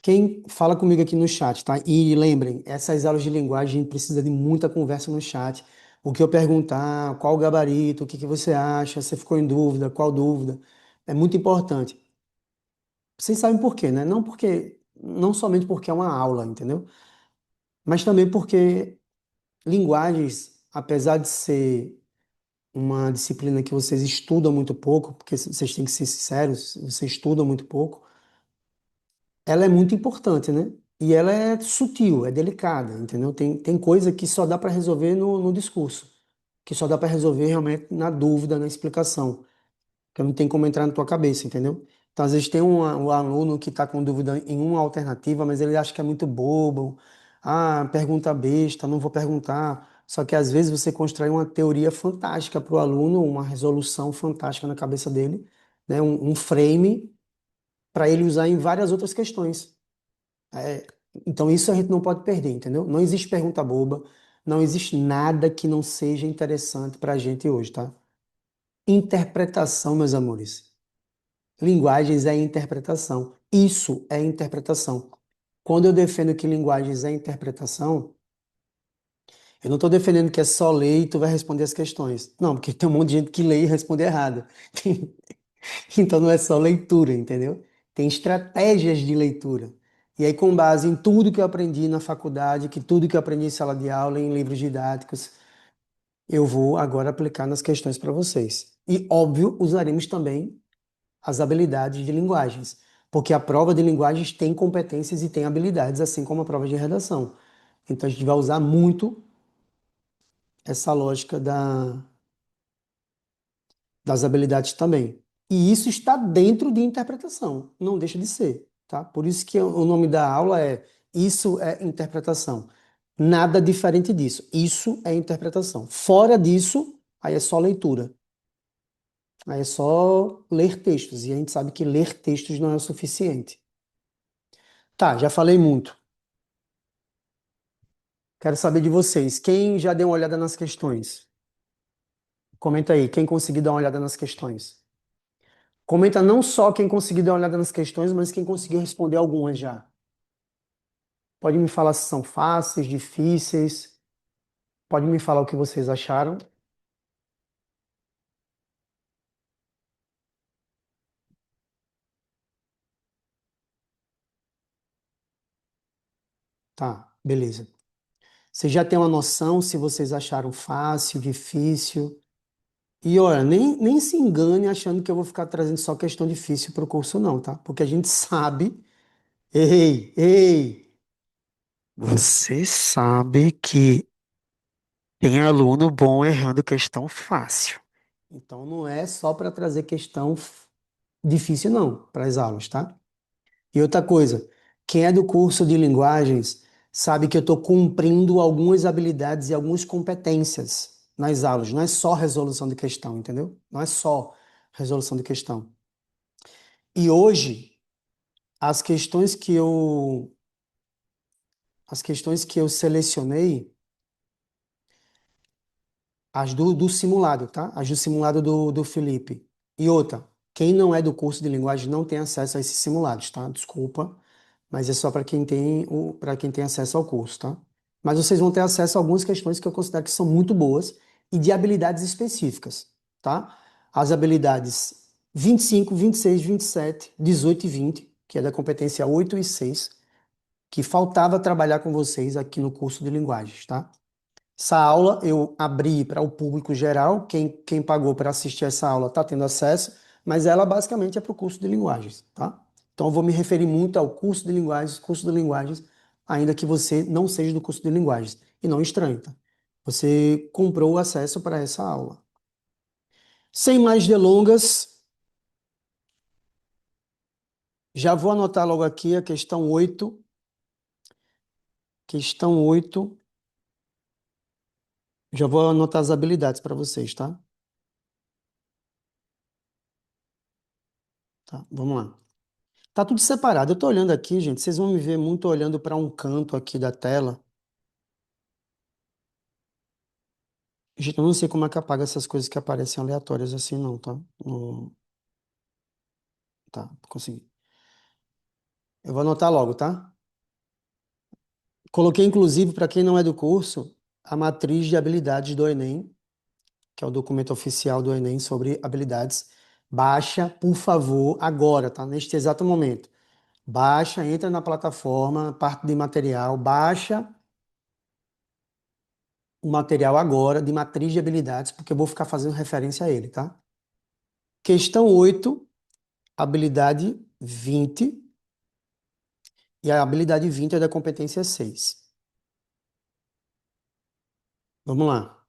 Quem fala comigo aqui no chat, tá? E lembrem, essas aulas de linguagem precisa de muita conversa no chat. O que eu perguntar, qual o gabarito, o que que você acha, você ficou em dúvida, qual dúvida, é muito importante. Vocês sabem por quê, né? Não porque, não somente porque é uma aula, entendeu? Mas também porque linguagens, apesar de ser uma disciplina que vocês estudam muito pouco, porque vocês têm que ser sinceros, vocês estudam muito pouco, ela é muito importante, né? E ela é sutil, é delicada, entendeu? Tem coisa que só dá para resolver no discurso, que só dá para resolver realmente na dúvida, na explicação, que não tem como entrar na tua cabeça, entendeu? Então, às vezes tem um aluno que está com dúvida em uma alternativa, mas ele acha que é muito bobo. Ah, pergunta besta, não vou perguntar. Só que às vezes você constrói uma teoria fantástica para o aluno, uma resolução fantástica na cabeça dele, né? Um frame para ele usar em várias outras questões. É, então isso a gente não pode perder, entendeu? Não existe pergunta boba, não existe nada que não seja interessante para a gente hoje, tá? Interpretação, meus amores. Linguagens é interpretação. Isso é interpretação. Quando eu defendo que linguagens é interpretação, eu não estou defendendo que é só ler e tu vai responder as questões. Não, porque tem um monte de gente que lê e responde errado. Então não é só leitura, entendeu? Tem estratégias de leitura. E aí, com base em tudo que eu aprendi na faculdade, que tudo que eu aprendi em sala de aula, em livros didáticos, eu vou agora aplicar nas questões para vocês. E, óbvio, usaremos também as habilidades de linguagens, porque a prova de linguagens tem competências e tem habilidades, assim como a prova de redação. Então, a gente vai usar muito essa lógica das habilidades também. E isso está dentro de interpretação, não deixa de ser, tá? Por isso que o nome da aula é Isso é Interpretação. Nada diferente disso. Isso é interpretação. Fora disso, aí é só leitura. Aí é só ler textos. E a gente sabe que ler textos não é o suficiente. Tá, já falei muito. Quero saber de vocês. Quem já deu uma olhada nas questões? Comenta aí, quem conseguiu dar uma olhada nas questões. Comenta não só quem conseguiu dar uma olhada nas questões, mas quem conseguiu responder algumas já. Pode me falar se são fáceis, difíceis. Pode me falar o que vocês acharam. Tá, beleza. Vocês já têm uma noção se vocês acharam fácil, difícil. E olha, nem se engane achando que eu vou ficar trazendo só questão difícil para o curso, não, tá? Porque a gente sabe. Ei, ei! Você sabe que tem aluno bom errando questão fácil. Então não é só para trazer questão difícil, não, para as aulas, tá? E outra coisa, quem é do curso de linguagens sabe que eu estou cumprindo algumas habilidades e algumas competências nas aulas. Não é só resolução de questão, entendeu? Não é só resolução de questão. E hoje, as questões que eu, as questões que eu selecionei, as do simulado, tá? As do simulado do Felipe. E outra, quem não é do curso de linguagem não tem acesso a esses simulados, tá? Desculpa, mas é só para quem tem acesso ao curso, tá? Mas vocês vão ter acesso a algumas questões que eu considero que são muito boas e de habilidades específicas, tá? As habilidades 25, 26, 27, 18 e 20, que é da competência 8 e 6, que faltava trabalhar com vocês aqui no curso de linguagens, tá? Essa aula eu abri para o público geral, quem pagou para assistir essa aula está tendo acesso, mas ela basicamente é para o curso de linguagens, tá? Então eu vou me referir muito ao curso de linguagens, ainda que você não seja do curso de linguagens, e não estranhe, tá? Você comprou o acesso para essa aula. Sem mais delongas, já vou anotar logo aqui a questão 8. Questão 8. Já vou anotar as habilidades para vocês, tá? Tá, vamos lá. Tá tudo separado. Eu tô olhando aqui, gente. Vocês vão me ver muito olhando para um canto aqui da tela. Gente, eu não sei como é que apaga essas coisas que aparecem aleatórias assim, não, tá? Não, tá, consegui. Eu vou anotar logo, tá? Coloquei, inclusive, para quem não é do curso, a matriz de habilidades do Enem, que é o documento oficial do Enem sobre habilidades. Baixa, por favor, agora, tá? Neste exato momento. Baixa, entra na plataforma, parte de material, baixa o material agora de matriz de habilidades, porque eu vou ficar fazendo referência a ele, tá? Questão 8, habilidade 20, e a habilidade 20 é da competência 6. Vamos lá.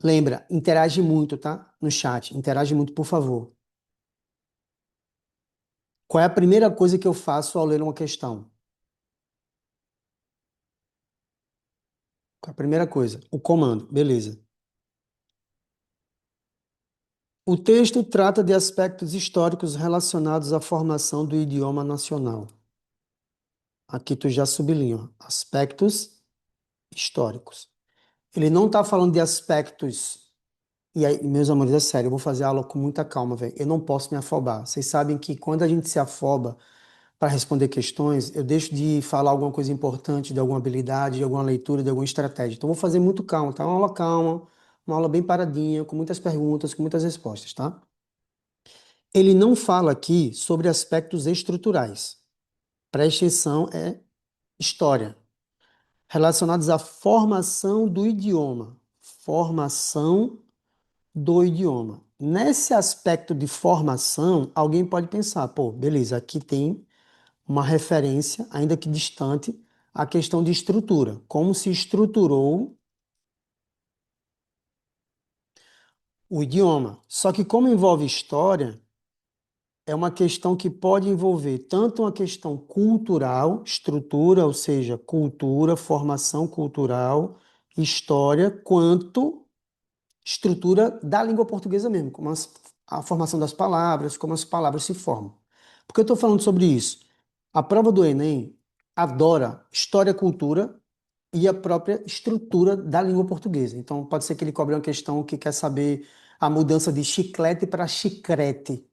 Lembra, interage muito, tá? No chat, interage muito, por favor. Qual é a primeira coisa que eu faço ao ler uma questão? Qual é a primeira coisa? O comando, beleza. O texto trata de aspectos históricos relacionados à formação do idioma nacional. Aqui tu já sublinha, ó, aspectos históricos. Ele não está falando de aspectos. E aí, meus amores, é sério, eu vou fazer a aula com muita calma, velho. Eu não posso me afobar. Vocês sabem que quando a gente se afoba para responder questões, eu deixo de falar alguma coisa importante, de alguma habilidade, de alguma leitura, de alguma estratégia. Então, eu vou fazer muito calma, tá? Uma aula calma, uma aula bem paradinha, com muitas perguntas, com muitas respostas, tá? Ele não fala aqui sobre aspectos estruturais. Preste atenção, é história. Relacionados à formação do idioma. Formação do idioma. Nesse aspecto de formação, alguém pode pensar, pô, beleza, aqui tem uma referência, ainda que distante, à questão de estrutura. Como se estruturou o idioma. Só que como envolve história, é uma questão que pode envolver tanto uma questão cultural, estrutura, ou seja, cultura, formação cultural, história, quanto estrutura da língua portuguesa mesmo, como a formação das palavras, como as palavras se formam. Por que eu estou falando sobre isso? A prova do Enem adora história, cultura e a própria estrutura da língua portuguesa. Então, pode ser que ele cobre uma questão que quer saber a mudança de chiclete para chicrete.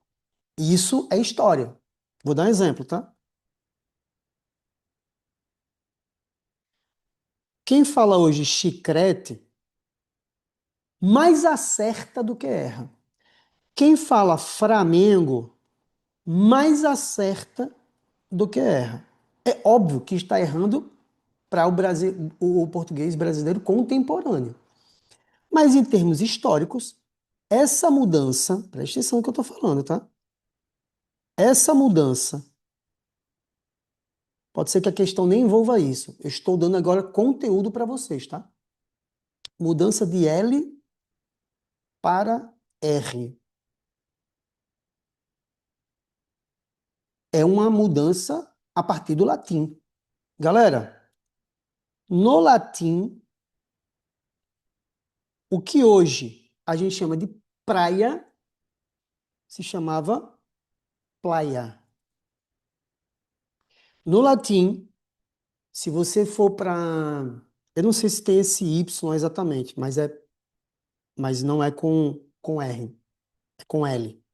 Isso é história. Vou dar um exemplo, tá? Quem fala hoje chicrete mais acerta do que erra. Quem fala Flamengo mais acerta do que erra. É óbvio que está errando para o português brasileiro contemporâneo. Mas em termos históricos, essa mudança, presta atenção no que eu estou falando, tá? Essa mudança, pode ser que a questão nem envolva isso. Eu estou dando agora conteúdo para vocês, tá? Mudança de L para R. É uma mudança a partir do latim. Galera, no latim, o que hoje a gente chama de praia se chamava playa. No latim, se você for para, eu não sei se tem esse Y exatamente, mas não é com R, é com L.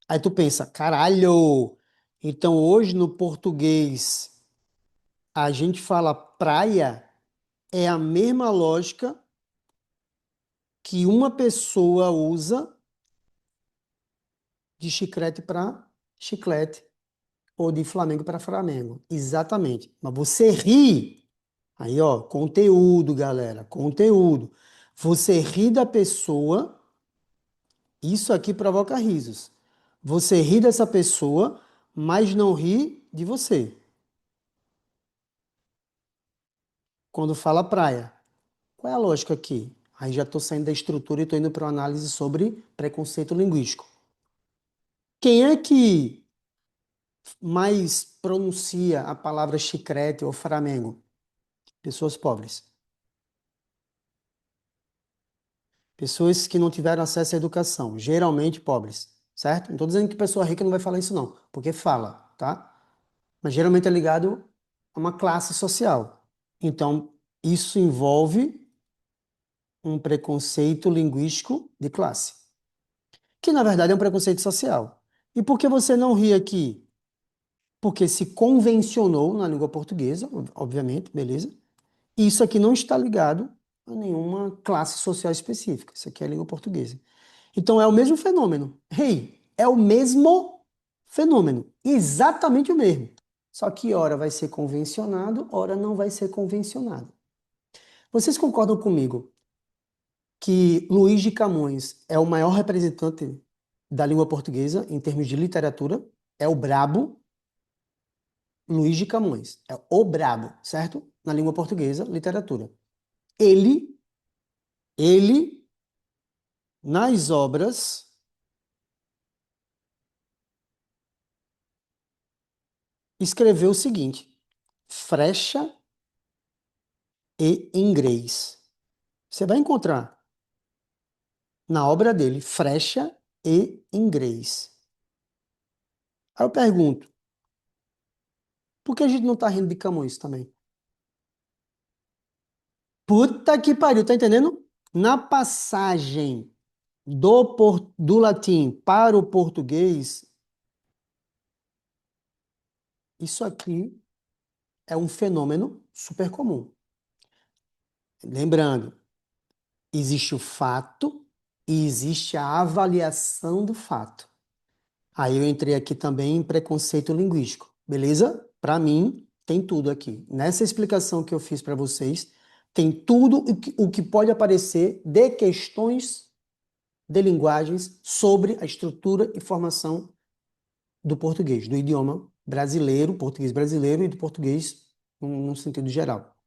Aí tu pensa, caralho! Então hoje no português a gente fala praia, é a mesma lógica que uma pessoa usa de chiclete para chiclete ou de Flamengo para Flamengo. Exatamente. Mas você ri, aí ó, conteúdo, galera, conteúdo. Você ri da pessoa, isso aqui provoca risos. Você ri dessa pessoa, mas não ri de você. Quando fala praia, qual é a lógica aqui? Aí já estou saindo da estrutura e estou indo para uma análise sobre preconceito linguístico. Quem é que mais pronuncia a palavra chiclete ou Flamengo? Pessoas pobres. Pessoas que não tiveram acesso à educação, geralmente pobres, certo? Não estou dizendo que pessoa rica não vai falar isso não, porque fala, tá? Mas geralmente é ligado a uma classe social. Então, isso envolve um preconceito linguístico de classe, que na verdade é um preconceito social. E por que você não ri aqui? porque se convencionou na língua portuguesa, obviamente, beleza? E isso aqui não está ligado a nenhuma classe social específica. Isso aqui é a língua portuguesa. Então é o mesmo fenômeno. Hey, é o mesmo fenômeno, exatamente o mesmo. Só que ora vai ser convencionado, ora não vai ser convencionado. Vocês concordam comigo que Luís de Camões é o maior representante da língua portuguesa em termos de literatura? É o brabo Luís de Camões. É o brabo, certo? Na língua portuguesa, literatura. Ele, ele, nas obras, escreveu o seguinte: frecha e inglês. Você vai encontrar na obra dele frecha e inglês. Aí eu pergunto, por que a gente não tá rindo de Camões também? Puta que pariu, tá entendendo? Na passagem do latim para o português, isso aqui é um fenômeno super comum. Lembrando, existe o fato e existe a avaliação do fato. Aí eu entrei aqui também em preconceito linguístico, beleza? Para mim, tem tudo aqui. Nessa explicação que eu fiz para vocês, tem tudo o que pode aparecer de questões de linguagens sobre a estrutura e formação do português, do idioma brasileiro, português brasileiro e do português num sentido geral.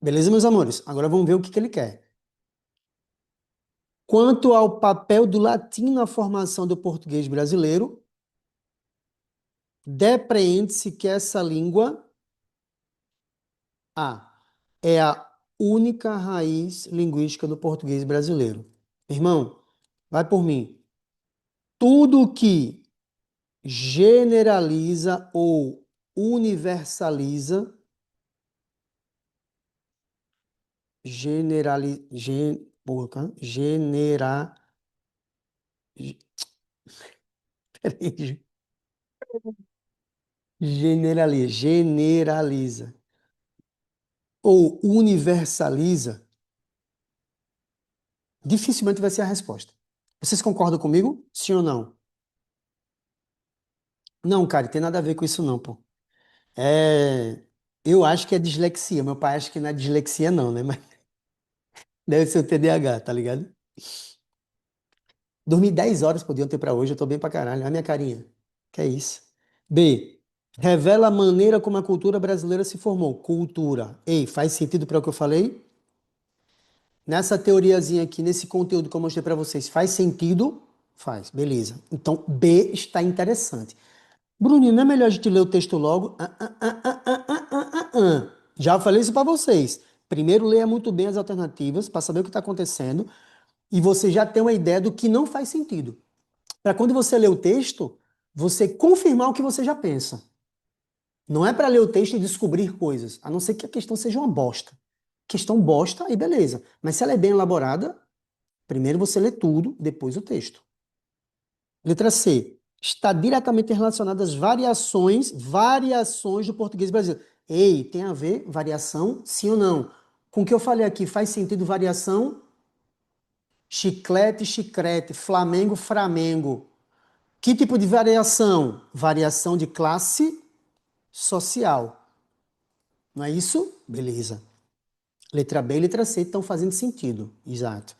Beleza, meus amores? Agora vamos ver o que que ele quer. Quanto ao papel do latim na formação do português brasileiro, depreende-se que essa língua A é a única raiz linguística do português brasileiro. Irmão, vai por mim. Tudo que generaliza ou universaliza, porra, cara, peraí, generaliza ou universaliza, dificilmente vai ser a resposta. Vocês concordam comigo? Sim ou não? Não, cara, tem nada a ver com isso não, pô. É, eu acho que é dislexia. Meu pai acha que não é dislexia não, né? Mas deve ser o TDAH, tá ligado? Dormi 10 horas, podiam ter pra hoje, eu tô bem pra caralho. Olha a minha carinha. Que é isso? B. Revela a maneira como a cultura brasileira se formou. Cultura. Ei, faz sentido para o que eu falei? Nessa teoriazinha aqui, nesse conteúdo que eu mostrei para vocês, faz sentido? Faz, beleza. Então, B está interessante. Bruninho, não é melhor a gente ler o texto logo? Já falei isso para vocês. Primeiro, leia muito bem as alternativas para saber o que está acontecendo e você já tem uma ideia do que não faz sentido. Para quando você lê o texto, você confirmar o que você já pensa. Não é para ler o texto e descobrir coisas, a não ser que a questão seja uma bosta. Questão bosta, aí beleza. Mas se ela é bem elaborada, primeiro você lê tudo, depois o texto. Letra C. Está diretamente relacionada às variações do português brasileiro. Ei, tem a ver variação, sim ou não? Com o que eu falei aqui, faz sentido variação? Chiclete, chicrete, Flamengo, Framengo. Que tipo de variação? Variação de classe social. Não é isso? Beleza. Letra B e letra C estão fazendo sentido. Exato.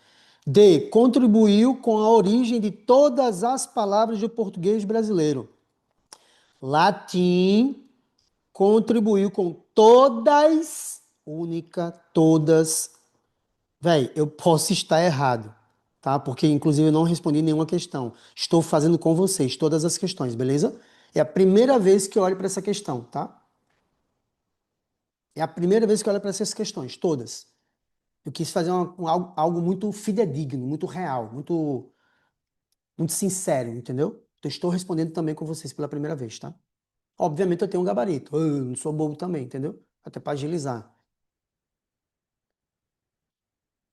D. Contribuiu com a origem de todas as palavras do português brasileiro. Latim contribuiu com todas, única, todas. Véi, eu posso estar errado, tá? Porque inclusive eu não respondi nenhuma questão. Estou fazendo com vocês todas as questões, beleza? É a primeira vez que eu olho para essa questão, tá? É a primeira vez que eu olho para essas questões, todas. Eu quis fazer algo muito fidedigno, muito real, muito sincero, entendeu? Então, estou respondendo também com vocês pela primeira vez, tá? Obviamente eu tenho um gabarito, eu não sou bobo também, entendeu? Até para agilizar.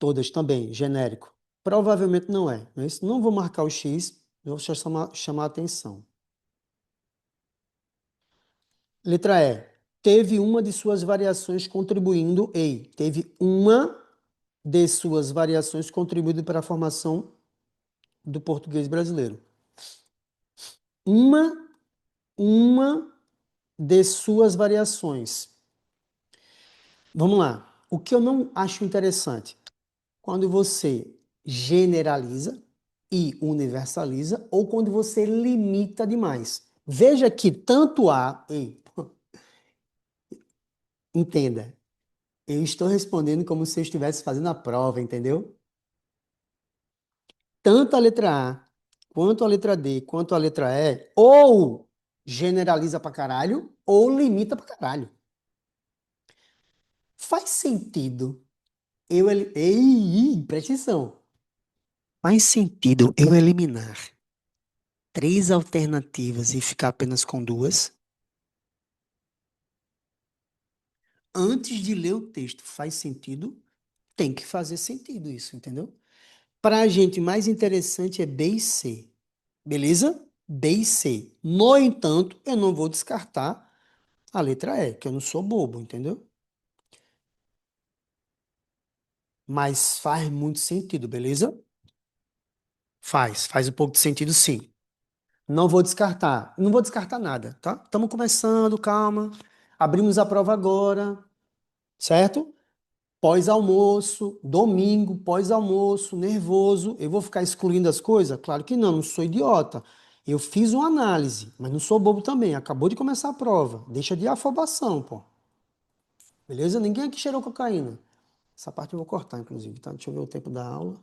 Todas também, genérico. Provavelmente não é, mas não vou marcar o X, eu vou chamar a atenção. Letra E. Teve uma de suas variações contribuindo. Ei, teve uma de suas variações contribuindo para a formação do português brasileiro. Uma, uma de suas variações. Vamos lá. O que eu não acho interessante, quando você generaliza e universaliza, ou quando você limita demais. Veja que tanto há, ei, entenda, eu estou respondendo como se eu estivesse fazendo a prova, entendeu? Tanto a letra A, quanto a letra D, quanto a letra E, ou generaliza pra caralho, ou limita pra caralho. Faz sentido Ei, presta atenção. Faz sentido eu eliminar três alternativas e ficar apenas com duas? Antes de ler o texto, faz sentido? Tem que fazer sentido isso, entendeu? Para a gente, mais interessante é B e C. Beleza? B e C. No entanto, eu não vou descartar a letra E, que eu não sou bobo, entendeu? Mas faz muito sentido, beleza? Faz um pouco de sentido sim. Não vou descartar, não vou descartar nada, tá? Estamos começando, calma. Abrimos a prova agora, certo? Pós-almoço, domingo, pós-almoço, nervoso. Eu vou ficar excluindo as coisas? Claro que não, não sou idiota. Eu fiz uma análise, mas não sou bobo também. Acabou de começar a prova. Deixa de afobação, pô. Beleza? Ninguém aqui cheirou cocaína. Essa parte eu vou cortar, inclusive, tá? Deixa eu ver o tempo da aula.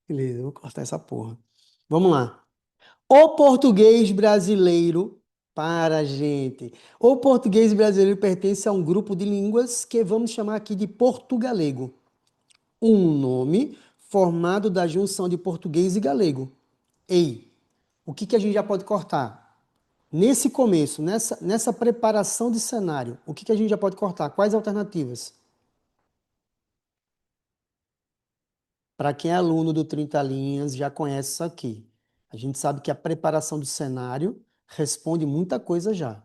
Beleza, eu vou cortar essa porra. Vamos lá. O português brasileiro, para a gente. O português brasileiro pertence a um grupo de línguas que vamos chamar aqui de portugalego. Um nome formado da junção de português e galego. Ei, o que que a gente já pode cortar? Nesse começo, nessa preparação de cenário, o que que a gente já pode cortar? Quais alternativas? Para quem é aluno do 30 linhas, já conhece isso aqui. A gente sabe que a preparação do cenário responde muita coisa já.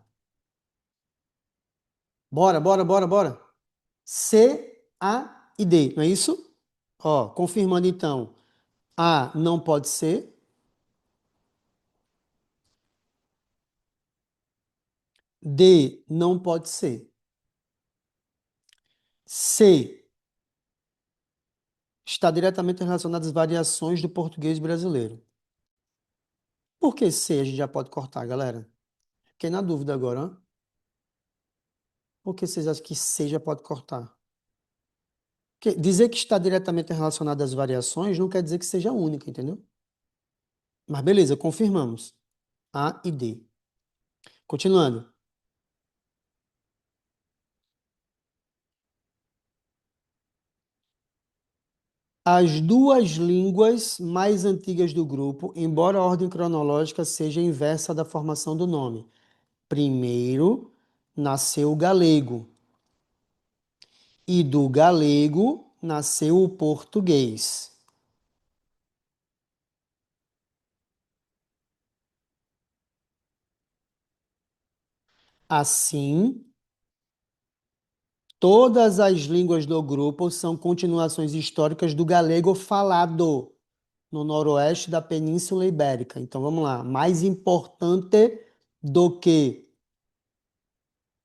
Bora, bora, bora, bora. C, A e D, não é isso? Ó, confirmando então. A não pode ser. D não pode ser. C está diretamente relacionado às variações do português brasileiro. Por que C a gente já pode cortar, galera? Fiquei na dúvida agora, ó. Por que vocês acham que C já pode cortar? Porque dizer que está diretamente relacionado às variações não quer dizer que seja única, entendeu? Mas beleza, confirmamos. A e D. Continuando. As duas línguas mais antigas do grupo, embora a ordem cronológica seja inversa da formação do nome. Primeiro nasceu o galego, e do galego nasceu o português. Assim, todas as línguas do grupo são continuações históricas do galego falado no noroeste da Península Ibérica. Então vamos lá. Mais importante do que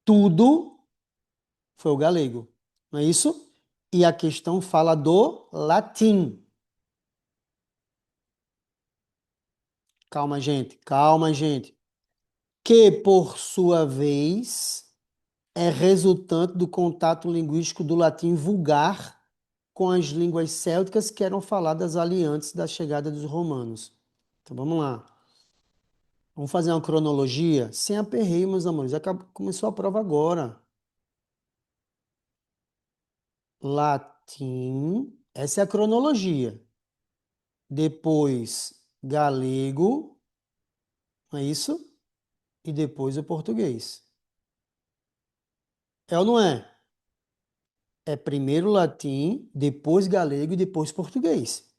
tudo foi o galego, não é isso? E a questão fala do latim. Calma, gente. Que, por sua vez, é resultante do contato linguístico do latim vulgar com as línguas célticas que eram faladas ali antes da chegada dos romanos. Então vamos lá. Vamos fazer uma cronologia sem aperreio, meus amores. Começou a prova agora. Latim, essa é a cronologia. Depois galego, não é isso? E depois o português. É ou não é? É primeiro latim, depois galego e depois português.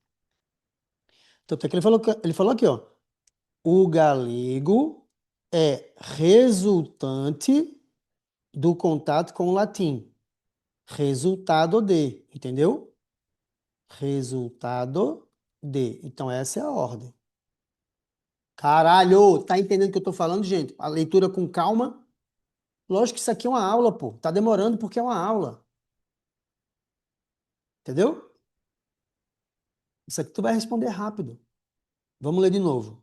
Tanto é que ele falou aqui, ó. O galego É resultante do contato com o latim. Resultado de, entendeu? Resultado de. Então, essa é a ordem. Caralho, tá entendendo o que eu tô falando, gente? A leitura com calma. Lógico que isso aqui é uma aula, pô. Tá demorando porque é uma aula. Entendeu? Isso aqui tu vai responder rápido. Vamos ler de novo.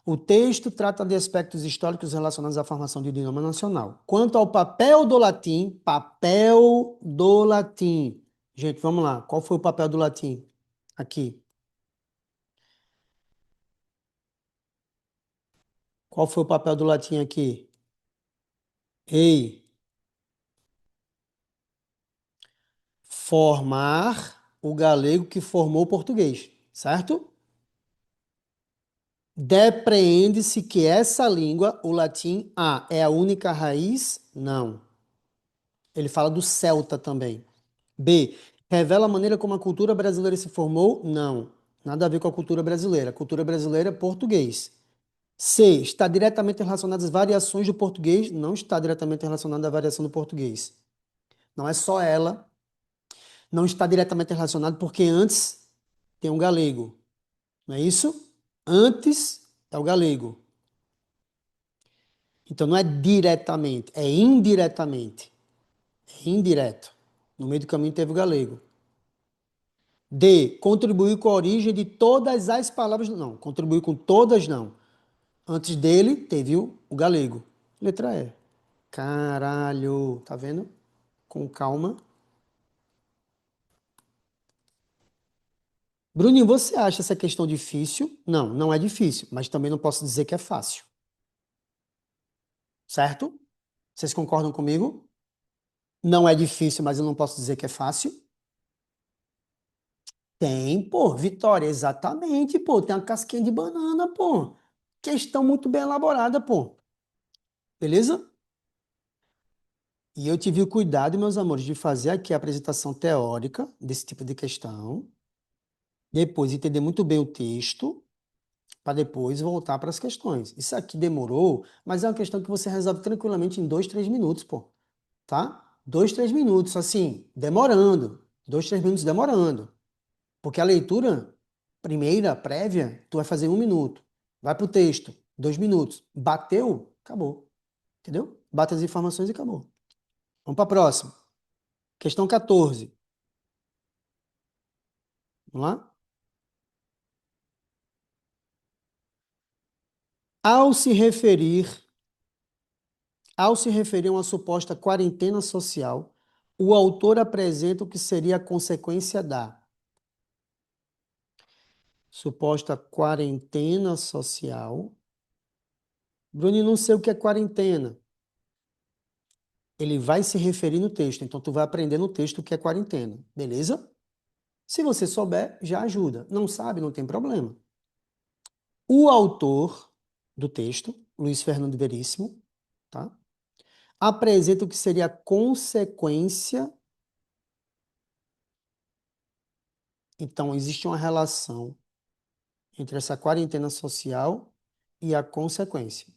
O texto trata de aspectos históricos relacionados à formação do idioma nacional. Quanto ao papel do latim. Gente, vamos lá. Qual foi o papel do latim? Aqui. Qual foi o papel do latim aqui? Ei, formar o galego que formou o português, certo? Depreende-se que essa língua, o latim, é a única raiz? Não. Ele fala do celta também. B, revela a maneira como a cultura brasileira se formou? Não. Nada a ver com a cultura brasileira. A cultura brasileira é português. C, está diretamente relacionada às variações do português? Não está diretamente relacionada à variação do português. Não é só ela. Não está diretamente relacionado porque antes tem um galego. Não é isso? Antes é o galego. Então não é diretamente, é indiretamente. É indireto. No meio do caminho teve o galego. D. Contribuiu com a origem de todas as palavras. Não, contribuiu com todas, não. Antes dele, teve o galego. Letra E. Caralho. Tá vendo? Com calma. Bruninho, você acha essa questão difícil? Não, não é difícil, mas também não posso dizer que é fácil. Certo? Vocês concordam comigo? Não é difícil, mas eu não posso dizer que é fácil. Tem, pô, Vitória, exatamente, pô. Tem uma casquinha de banana, pô. Questão muito bem elaborada, pô. Beleza? E eu tive o cuidado, meus amores, de fazer aqui a apresentação teórica desse tipo de questão, depois entender muito bem o texto, para depois voltar para as questões. Isso aqui demorou, mas é uma questão que você resolve tranquilamente em 2, 3 minutos, pô, tá? 2, 3 minutos, assim, demorando. 2, 3 minutos demorando. Porque a leitura primeira, prévia, tu vai fazer 1 minuto. Vai para o texto, 2 minutos. Bateu, acabou. Entendeu? Bate as informações e acabou. Vamos para a próxima. Questão 14. Vamos lá? Ao se referir, ao se referir a uma suposta quarentena social, o autor apresenta o que seria a consequência da suposta quarentena social. Bruno, não sei o que é quarentena. Ele vai se referir no texto, então tu vai aprender no texto o que é quarentena, beleza? Se você souber, já ajuda. Não sabe, não tem problema. O autor do texto, Luiz Fernando Veríssimo, tá? Apresenta o que seria a consequência. Então, existe uma relação entre essa quarentena social e a consequência.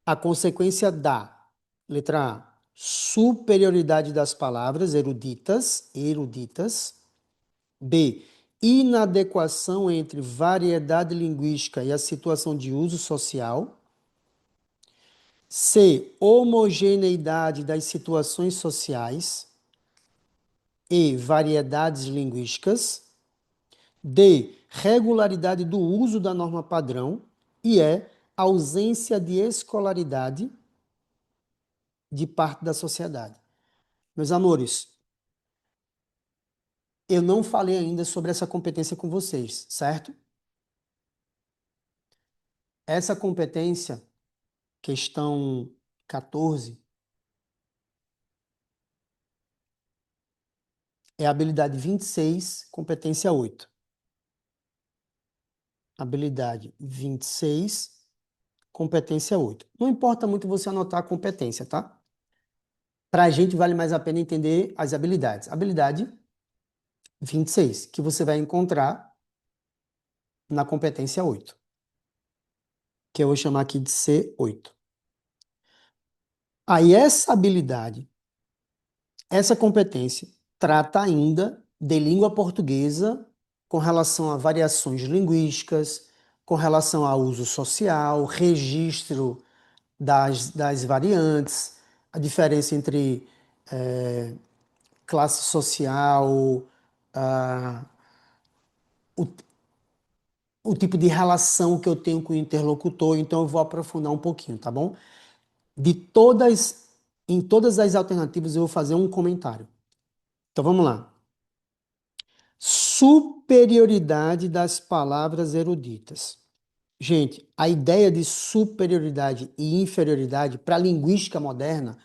A consequência da, letra A, superioridade das palavras eruditas. B, inadequação entre variedade linguística e a situação de uso social. C, homogeneidade das situações sociais e variedades linguísticas. D, regularidade do uso da norma padrão. E ausência de escolaridade de parte da sociedade. Meus amores, eu não falei ainda sobre essa competência com vocês, certo? Essa competência, questão 14, é a habilidade 26, competência 8. Habilidade 26, competência 8. Não importa muito você anotar a competência, tá? Para a gente vale mais a pena entender as habilidades. Habilidade 26, que você vai encontrar na competência 8. que eu vou chamar aqui de C8. Aí essa habilidade, essa competência, trata ainda de língua portuguesa com relação a variações linguísticas, com relação a uso social, registro das variantes, a diferença entre classe social, ah, o, o tipo de relação que eu tenho com o interlocutor, então eu vou aprofundar um pouquinho, tá bom? De todas, em todas as alternativas eu vou fazer um comentário. Então vamos lá. Superioridade das palavras eruditas. Gente, a ideia de superioridade e inferioridade para a linguística moderna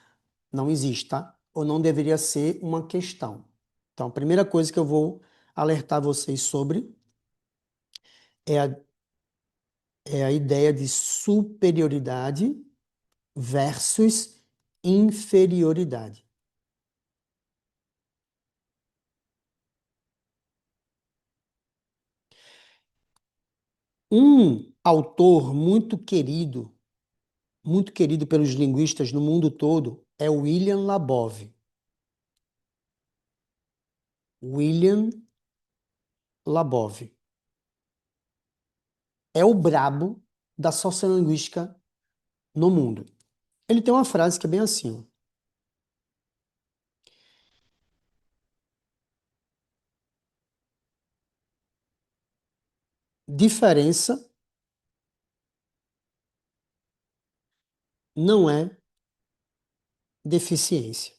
não existe, tá? Ou não deveria ser uma questão. Então, a primeira coisa que eu vou alertar vocês sobre é a, é a ideia de superioridade versus inferioridade. Um autor muito querido pelos linguistas no mundo todo, é William Labov. William Labov. É o brabo da sociolinguística no mundo. Ele tem uma frase que é bem assim, ó. Diferença não é deficiência.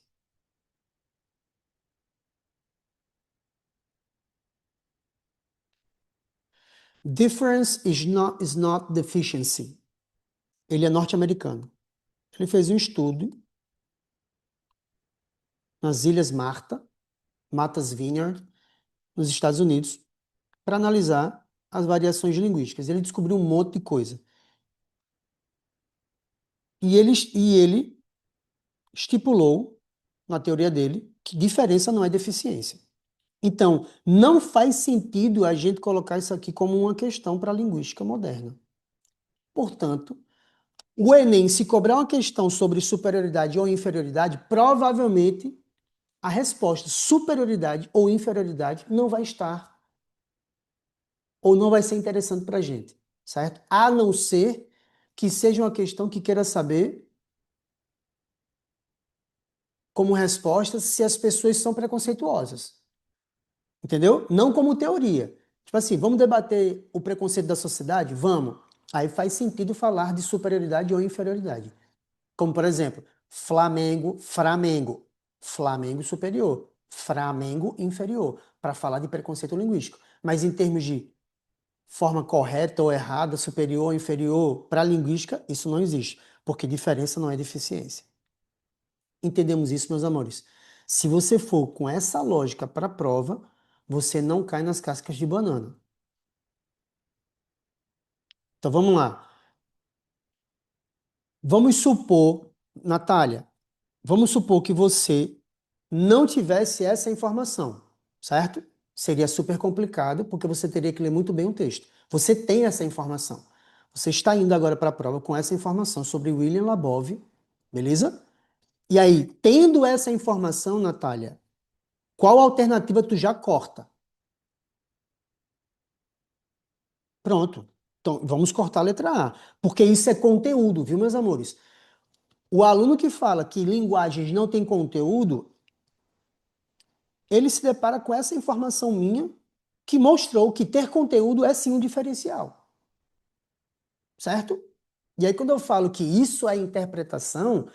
Difference is not deficiency. Ele é norte-americano. Ele fez um estudo nas Ilhas Martha's Vineyard, nos Estados Unidos, para analisar as variações linguísticas. Ele descobriu um monte de coisa. E ele estipulou, na teoria dele, que diferença não é deficiência. Então, não faz sentido a gente colocar isso aqui como uma questão para a linguística moderna. Portanto, o Enem, se cobrar uma questão sobre superioridade ou inferioridade, provavelmente a resposta superioridade ou inferioridade não vai estar ou não vai ser interessante para a gente, certo? A não ser que seja uma questão que queira saber como resposta se as pessoas são preconceituosas, entendeu? Não como teoria. Tipo assim, vamos debater o preconceito da sociedade? Vamos. Aí faz sentido falar de superioridade ou inferioridade. Como, por exemplo, Flamengo. Flamengo superior. Flamengo inferior. Para falar de preconceito linguístico. Mas em termos de forma correta ou errada, superior ou inferior, para a linguística, isso não existe. Porque diferença não é deficiência. Entendemos isso, meus amores? Se você for com essa lógica para a prova, você não cai nas cascas de banana. Então vamos lá. Vamos supor, Natália, vamos supor que você não tivesse essa informação, certo? Seria super complicado, porque você teria que ler muito bem o texto. Você tem essa informação. Você está indo agora para a prova com essa informação sobre William Labov, beleza? E aí, tendo essa informação, Natália, qual alternativa tu já corta? Pronto. Então, vamos cortar a letra A, porque isso é conteúdo, viu, meus amores? O aluno que fala que linguagens não têm conteúdo, ele se depara com essa informação minha que mostrou que ter conteúdo é sim um diferencial, certo? E aí, quando eu falo que isso é interpretação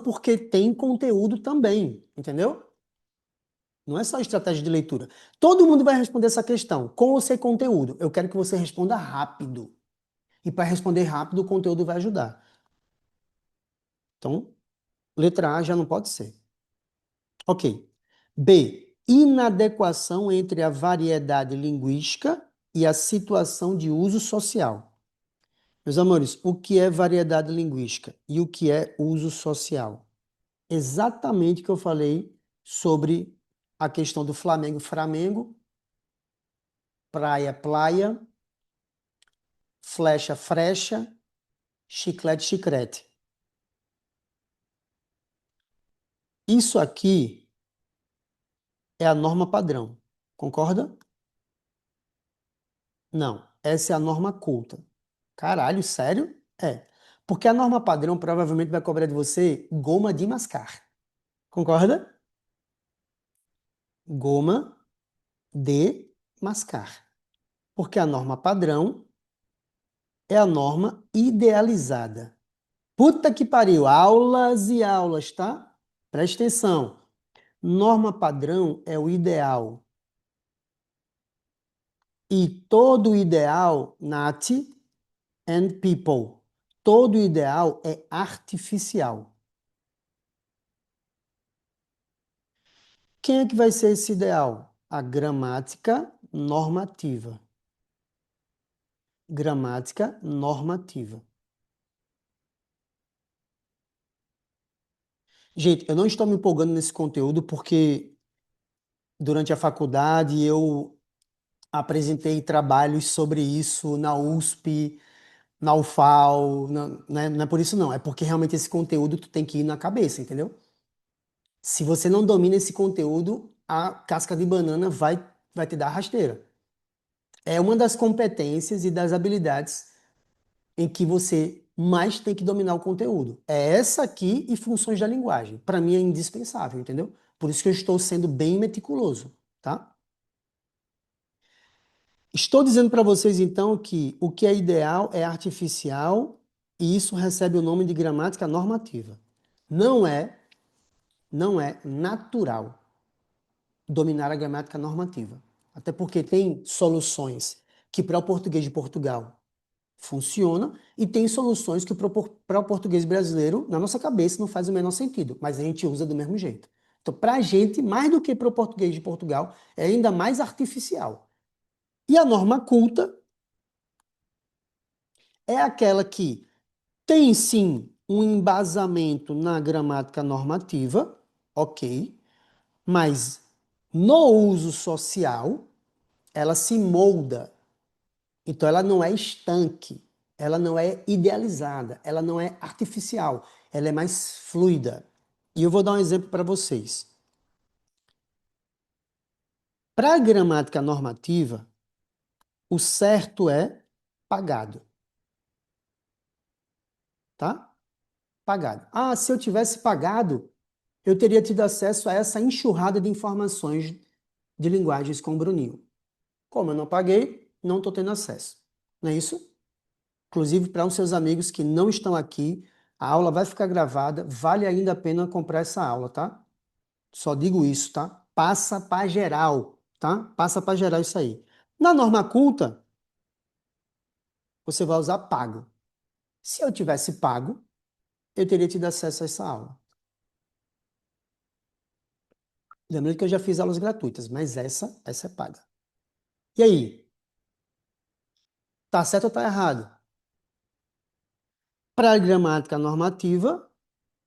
porque tem conteúdo também, entendeu? Não é só estratégia de leitura. Todo mundo vai responder essa questão, com ou sem conteúdo. Eu quero que você responda rápido. E para responder rápido, o conteúdo vai ajudar. Então, letra A já não pode ser. Ok. B. Inadequação entre a variedade linguística e a situação de uso social. Meus amores, o que é variedade linguística e o que é uso social? Exatamente o que eu falei sobre a questão do Flamengo, praia, flecha, frecha, chiclete, chiclete. Isso aqui é a norma padrão. Concorda? Não, essa é a norma culta. Caralho, sério? É. Porque a norma padrão provavelmente vai cobrar de você goma de mascar. Concorda? Goma de mascar. Porque a norma padrão é a norma idealizada. Puta que pariu, aulas e aulas, tá? Presta atenção. Norma padrão é o ideal. E todo ideal, Nath and people, todo ideal é artificial. Quem é que vai ser esse ideal? A gramática normativa. Gramática normativa. Gente, eu não estou me empolgando nesse conteúdo porque durante a faculdade eu apresentei trabalhos sobre isso na USP, na UFAL, não é por isso não, é porque realmente esse conteúdo tu tem que ir na cabeça, entendeu? Se você não domina esse conteúdo, a casca de banana vai te dar rasteira. É uma das competências e das habilidades em que você mais tem que dominar o conteúdo. É essa aqui e funções da linguagem. Para mim é indispensável, entendeu? Por isso que eu estou sendo bem meticuloso, tá? Estou dizendo para vocês então que o que é ideal é artificial e isso recebe o nome de gramática normativa. Não é, não é natural dominar a gramática normativa. Até porque tem soluções que para o português de Portugal funciona e tem soluções que para o português brasileiro, na nossa cabeça, não faz o menor sentido, mas a gente usa do mesmo jeito. Então, para a gente, mais do que para o português de Portugal, é ainda mais artificial. E a norma culta é aquela que tem sim um embasamento na gramática normativa, ok, mas no uso social ela se molda. Então ela não é estanque, ela não é idealizada, ela não é artificial, ela é mais fluida. E eu vou dar um exemplo para vocês. Para a gramática normativa, o certo é pagado, tá? Pagado. Ah, se eu tivesse pagado, eu teria tido acesso a essa enxurrada de informações de linguagens com o Bruninho. Como eu não paguei, não estou tendo acesso. Não é isso? Inclusive, para os seus amigos que não estão aqui, a aula vai ficar gravada, vale ainda a pena comprar essa aula, tá? Só digo isso, tá? Passa para geral, tá? Passa para geral isso aí. Na norma culta, você vai usar pago. Se eu tivesse pago, eu teria tido acesso a essa aula. Lembrando que eu já fiz aulas gratuitas, mas essa é paga. E aí, tá certo ou tá errado? Para a gramática normativa,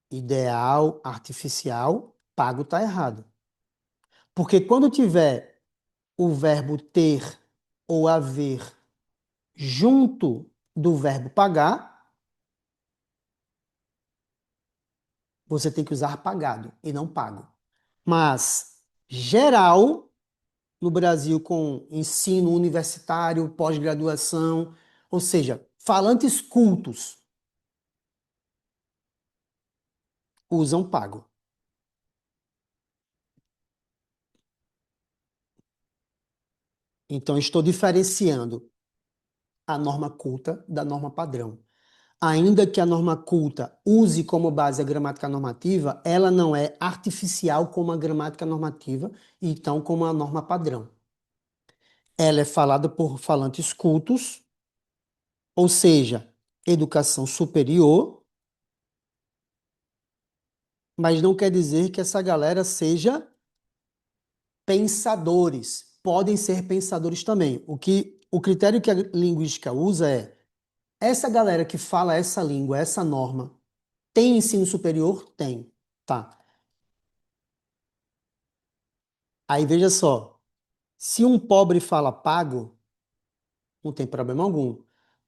ideal, artificial, pago tá errado. Porque quando tiver o verbo ter ou haver junto do verbo pagar, você tem que usar pagado e não pago. Mas geral, no Brasil, com ensino universitário, pós-graduação, ou seja, falantes cultos usam pago. Então, estou diferenciando a norma culta da norma padrão. Ainda que a norma culta use como base a gramática normativa, ela não é artificial como a gramática normativa, então como a norma padrão. Ela é falada por falantes cultos, ou seja, educação superior, mas não quer dizer que essa galera seja pensadores. Podem ser pensadores também. O critério que a linguística usa é essa galera que fala essa língua, essa norma, tem ensino superior? Tem. Tá. Aí veja só. Se um pobre fala pago, não tem problema algum.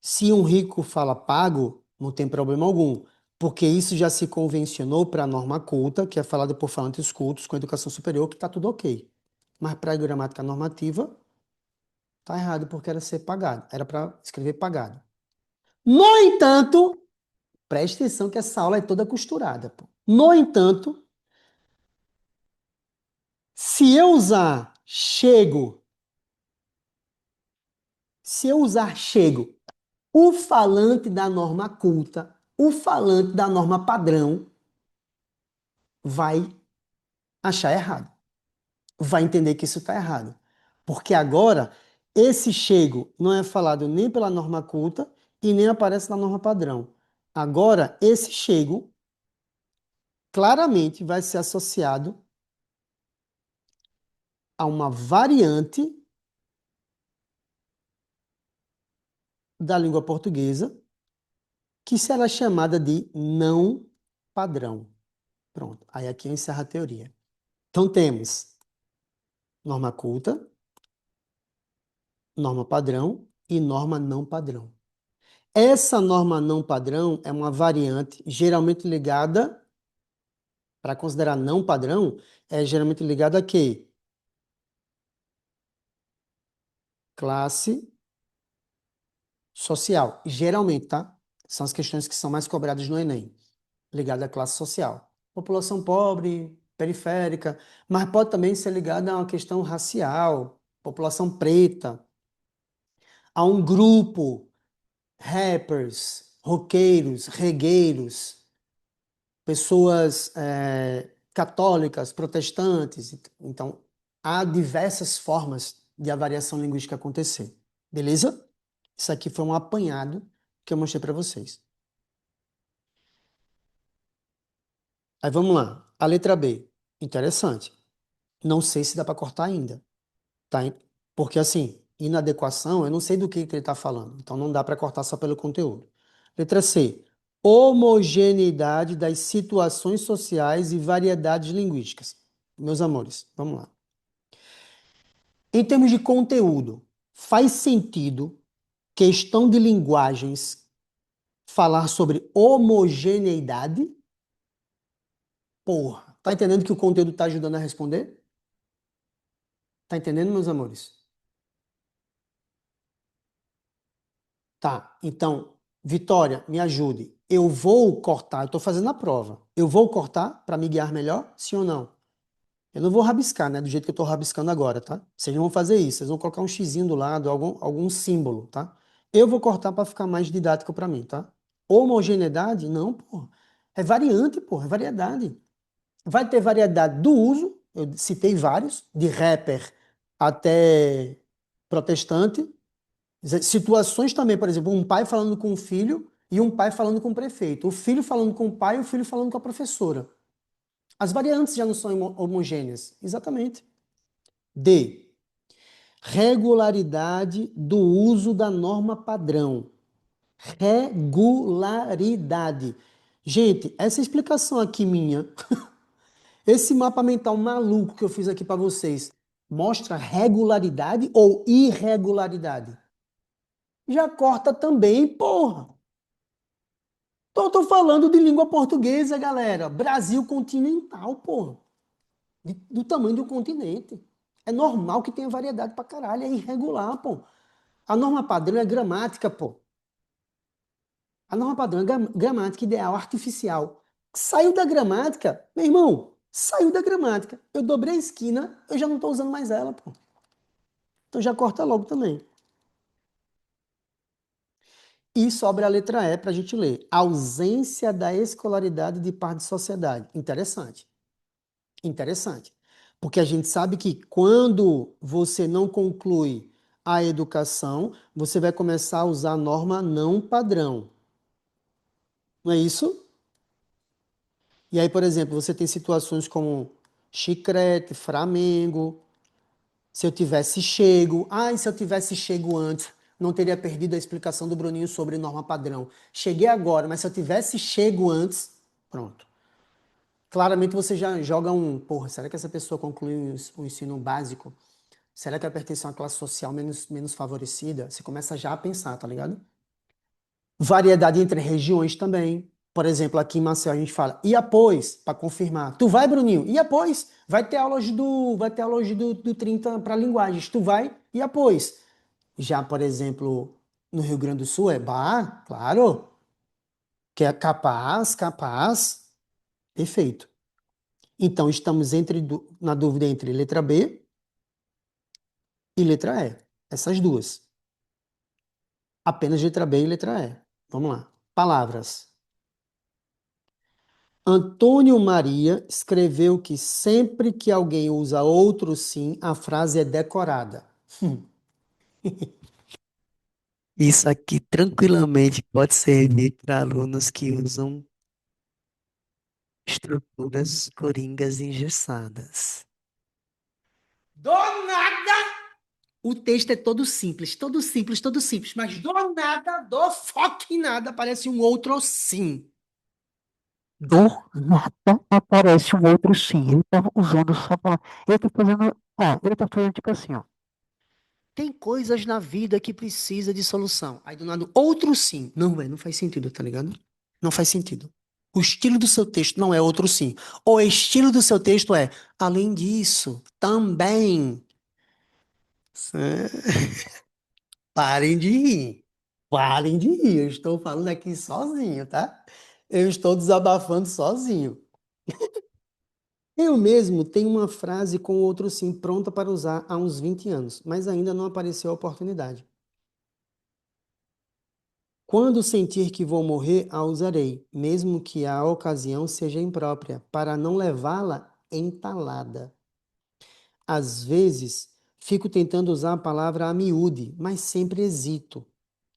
Se um rico fala pago, não tem problema algum, porque isso já se convencionou para a norma culta, que é falada por falantes cultos com educação superior, que está tudo ok. Mas para a gramática normativa, tá errado, porque era ser pagado. Era para escrever pagado. No entanto, preste atenção que essa aula é toda costurada, pô. No entanto, se eu usar chego, se eu usar chego, o falante da norma culta, o falante da norma padrão, vai achar errado. Vai entender que isso está errado. Porque agora, esse chego não é falado nem pela norma culta e nem aparece na norma padrão. Agora, esse chego claramente vai ser associado a uma variante da língua portuguesa que será chamada de não padrão. Pronto, aí aqui encerra a teoria. Então temos norma culta, norma padrão e norma não padrão. Essa norma não padrão é uma variante geralmente ligada, para considerar não padrão, é geralmente ligada a quê? Classe social. Geralmente, tá? São as questões que são mais cobradas no Enem, ligada à classe social. População pobre, periférica, mas pode também ser ligada a uma questão racial, população preta, a um grupo, rappers, roqueiros, regueiros, pessoas católicas, protestantes. Então, há diversas formas de a variação linguística acontecer. Beleza? Isso aqui foi um apanhado que eu mostrei para vocês. Aí vamos lá. A letra B. Interessante. Não sei se dá para cortar ainda. Tá? Porque assim, inadequação, eu não sei do que ele está falando. Então não dá para cortar só pelo conteúdo. Letra C. Homogeneidade das situações sociais e variedades linguísticas. Meus amores, vamos lá. Em termos de conteúdo, faz sentido, questão de linguagens, falar sobre homogeneidade? Porra, tá entendendo que o conteúdo está ajudando a responder? Tá entendendo, meus amores? Tá, então, Vitória, me ajude. Eu vou cortar, eu estou fazendo a prova. Eu vou cortar para me guiar melhor? Sim ou não? Eu não vou rabiscar, né? Do jeito que eu estou rabiscando agora, tá? Vocês não vão fazer isso. Vocês vão colocar um xizinho do lado, algum símbolo, tá? Eu vou cortar para ficar mais didático para mim, tá? Homogeneidade? Não, pô. É variante, pô. É variedade. Vai ter variedade do uso. Eu citei vários, de rapper até protestante. Situações também, por exemplo, um pai falando com o filho e um pai falando com o prefeito. O filho falando com o pai e o filho falando com a professora. As variantes já não são homogêneas. Exatamente. D. Regularidade do uso da norma padrão. Regularidade. Gente, essa explicação aqui minha, esse mapa mental maluco que eu fiz aqui para vocês, mostra regularidade ou irregularidade? Já corta também, porra. Então, eu tô falando de língua portuguesa, galera. Brasil continental, porra. Do tamanho do continente. É normal que tenha variedade pra caralho, é irregular, pô. A norma padrão é gramática, pô. A norma padrão é gramática ideal, artificial. Saiu da gramática, meu irmão, saiu da gramática. Eu dobrei a esquina, eu já não tô usando mais ela, pô. Então já corta logo também. E sobra a letra E para a gente ler. Ausência da escolaridade de par de sociedade. Interessante. Interessante. Porque a gente sabe que quando você não conclui a educação, você vai começar a usar a norma não padrão. Não é isso? E aí, por exemplo, você tem situações como chicrete, Flamengo. Se eu tivesse chego, ai, se eu tivesse chego antes, não teria perdido a explicação do Bruninho sobre norma padrão. Cheguei agora, mas se eu tivesse chego antes, pronto. Claramente você já joga um, porra, será que essa pessoa concluiu o ensino básico? Será que ela pertence a uma classe social menos favorecida? Você começa já a pensar, tá ligado? Variedade entre regiões também. Por exemplo, aqui em Maceió a gente fala, e após, para confirmar. Tu vai, Bruninho? E após? Vai ter aulas do 30 para linguagens. Tu vai? E após? Já, por exemplo, no Rio Grande do Sul é bah, claro, que é capaz, capaz, perfeito. Então, estamos na dúvida entre letra B e letra E. Essas duas. Apenas letra B e letra E. Vamos lá. Palavras. Antônio Maria escreveu que sempre que alguém usa outro sim, a frase é decorada. Isso aqui tranquilamente pode servir para alunos que usam estruturas coringas engessadas. Do nada! O texto é todo simples, todo simples, todo simples, mas do nada, do fucking nada, aparece um outro sim. Do nada aparece um outro sim. Ele tá usando só pra. Ele tá fazendo. Ó, ele tá fazendo tipo assim, ó. Tem coisas na vida que precisa de solução. Aí do nada, outro sim. Não, velho, não faz sentido, tá ligado? Não faz sentido. O estilo do seu texto não é outro sim. O estilo do seu texto é, além disso, também. Parem de rir. Parem de rir. Eu estou falando aqui sozinho, tá? Eu estou desabafando sozinho. Eu mesmo tenho uma frase com outro sim pronta para usar há uns 20 anos, mas ainda não apareceu a oportunidade. Quando sentir que vou morrer, a usarei, mesmo que a ocasião seja imprópria, para não levá-la entalada. Às vezes, fico tentando usar a palavra a miúde, mas sempre hesito,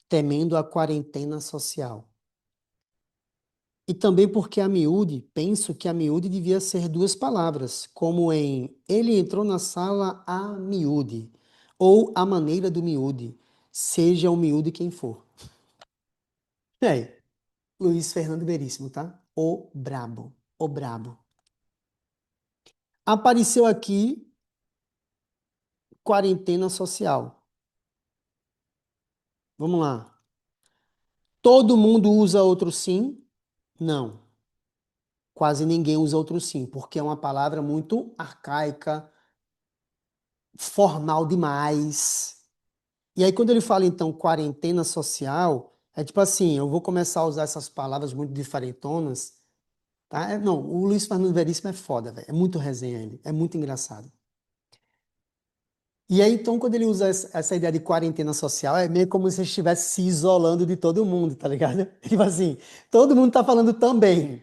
temendo a quarentena social. E também porque a miúde, penso que a miúde devia ser duas palavras, como em ele entrou na sala a miúde, ou a maneira do miúde, seja o miúde quem for. E aí? Luiz Fernando Veríssimo, tá? O brabo, o brabo. Apareceu aqui quarentena social. Vamos lá. Todo mundo usa outro sim? Não. Quase ninguém usa outro sim, porque é uma palavra muito arcaica, formal demais. E aí, quando ele fala, então, quarentena social, é tipo assim, eu vou começar a usar essas palavras muito diferentonas, tá? Não, o Luiz Fernando Veríssimo é foda, velho. É muito resenha ele, é muito engraçado. E aí, então, quando ele usa essa ideia de quarentena social, é meio como se ele estivesse se isolando de todo mundo, tá ligado? Tipo assim, todo mundo tá falando também.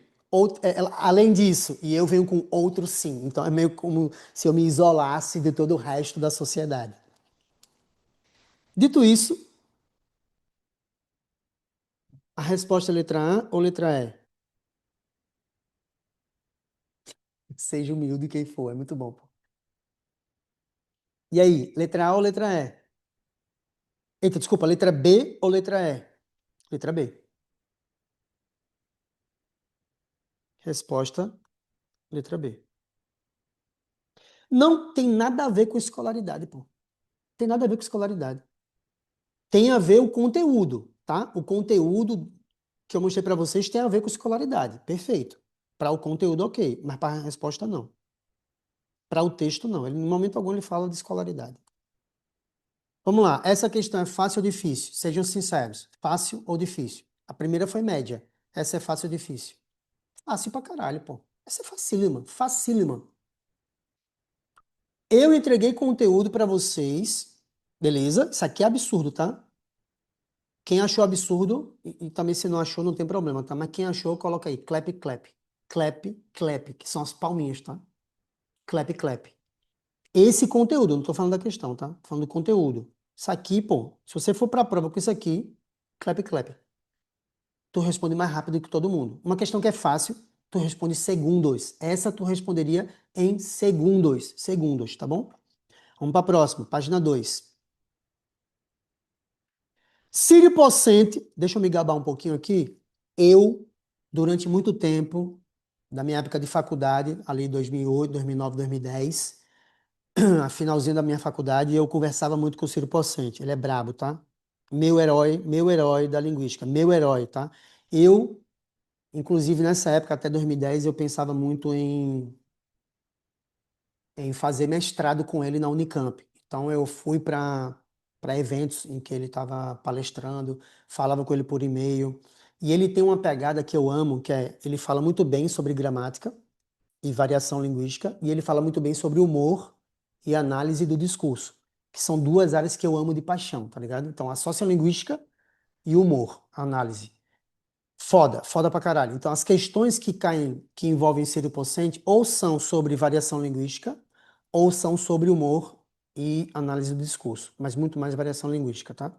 Além disso, e eu venho com outro sim. Então, é meio como se eu me isolasse de todo o resto da sociedade. Dito isso, a resposta é letra A ou letra E? Seja humilde quem for, é muito bom, pô. E aí, letra A ou letra E? Eita, desculpa, letra B ou letra E? Letra B. Resposta, letra B. Não tem nada a ver com escolaridade, pô. Tem nada a ver com escolaridade. Tem a ver o conteúdo, tá? O conteúdo que eu mostrei para vocês tem a ver com escolaridade. Perfeito. Para o conteúdo, ok. Mas para a resposta, não. Para o texto, não. Ele, em momento algum, ele fala de escolaridade. Vamos lá. Essa questão é fácil ou difícil? Sejam sinceros. Fácil ou difícil? A primeira foi média. Essa é fácil ou difícil? Fácil pra caralho, pô. Essa é facílima. Facílima. Eu entreguei conteúdo para vocês. Beleza? Isso aqui é absurdo, tá? Quem achou absurdo, e também se não achou, não tem problema, tá? Mas quem achou, coloca aí. Clap, clap. Clap, clap. Que são as palminhas, tá? Clap, clap. Esse conteúdo, eu não tô falando da questão, tá? Tô falando do conteúdo. Isso aqui, pô. Se você for pra prova com isso aqui, clap, clap. Tu responde mais rápido que todo mundo. Uma questão que é fácil, tu responde segundos. Essa tu responderia em segundos. Segundos, tá bom? Vamos para a próxima, página 2. Sírio Poccente, deixa eu me gabar um pouquinho aqui. Eu, durante muito tempo, da minha época de faculdade, ali 2008, 2009, 2010, a finalzinho da minha faculdade, eu conversava muito com o Ciro Poccente. Ele é brabo, tá? meu herói da linguística, meu herói, tá? Eu, inclusive nessa época, até 2010, eu pensava muito em fazer mestrado com ele na Unicamp. Então eu fui para eventos em que ele estava palestrando, falava com ele por e-mail. E ele tem uma pegada que eu amo, que é ele fala muito bem sobre gramática e variação linguística, e ele fala muito bem sobre humor e análise do discurso, que são duas áreas que eu amo de paixão, tá ligado? Então a sociolinguística e o humor, a análise. Foda, foda pra caralho. Então, as questões que caem, que envolvem Ciro Pocente, ou são sobre variação linguística, ou são sobre humor e análise do discurso, mas muito mais variação linguística, tá?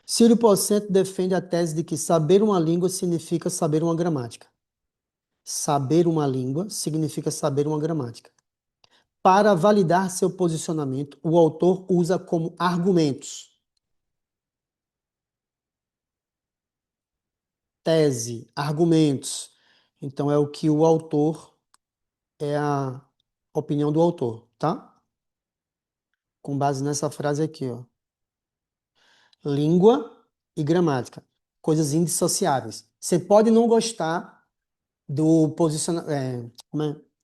Ciro Pocente defende a tese de que saber uma língua significa saber uma gramática. Saber uma língua significa saber uma gramática. Para validar seu posicionamento, o autor usa como argumentos tese, argumentos. Então, é o que o autor é a opinião do autor, tá? Com base nessa frase aqui, ó. Língua e gramática, coisas indissociáveis. Você pode não gostar do posicionamento,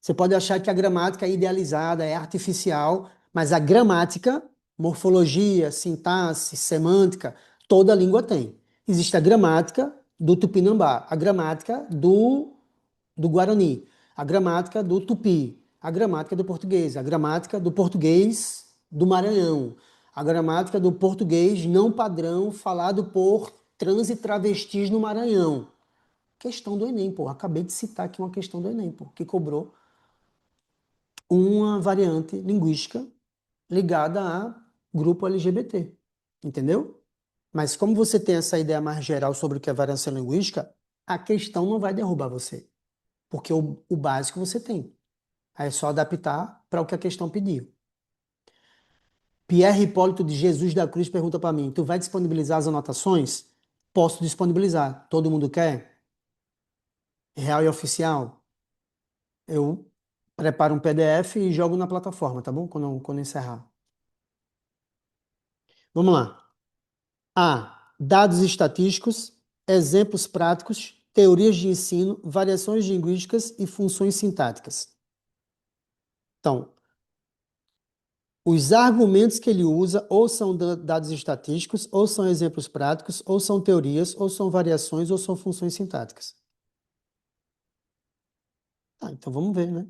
você pode achar que a gramática é idealizada, é artificial, mas a gramática, morfologia, sintaxe, semântica, toda língua tem. Existe a gramática do Tupinambá, a gramática do Guarani, a gramática do Tupi, a gramática do português, a gramática do português do Maranhão, a gramática do português não padrão falado por trans e travestis no Maranhão. Questão do Enem, pô. Acabei de citar aqui uma questão do Enem, pô, que cobrou uma variante linguística ligada a grupo LGBT. Entendeu? Mas como você tem essa ideia mais geral sobre o que é variação linguística, a questão não vai derrubar você. Porque o básico você tem. Aí é só adaptar para o que a questão pediu. Pierre Hipólito de Jesus da Cruz pergunta para mim: tu vai disponibilizar as anotações? Posso disponibilizar. Todo mundo quer? Real e oficial? Eu preparo um PDF e jogo na plataforma, tá bom? Quando encerrar. Vamos lá. A. Dados estatísticos, exemplos práticos, teorias de ensino, variações linguísticas e funções sintáticas. Então, os argumentos que ele usa ou são dados estatísticos, ou são exemplos práticos, ou são teorias, ou são variações, ou são funções sintáticas. Tá, então vamos ver, né?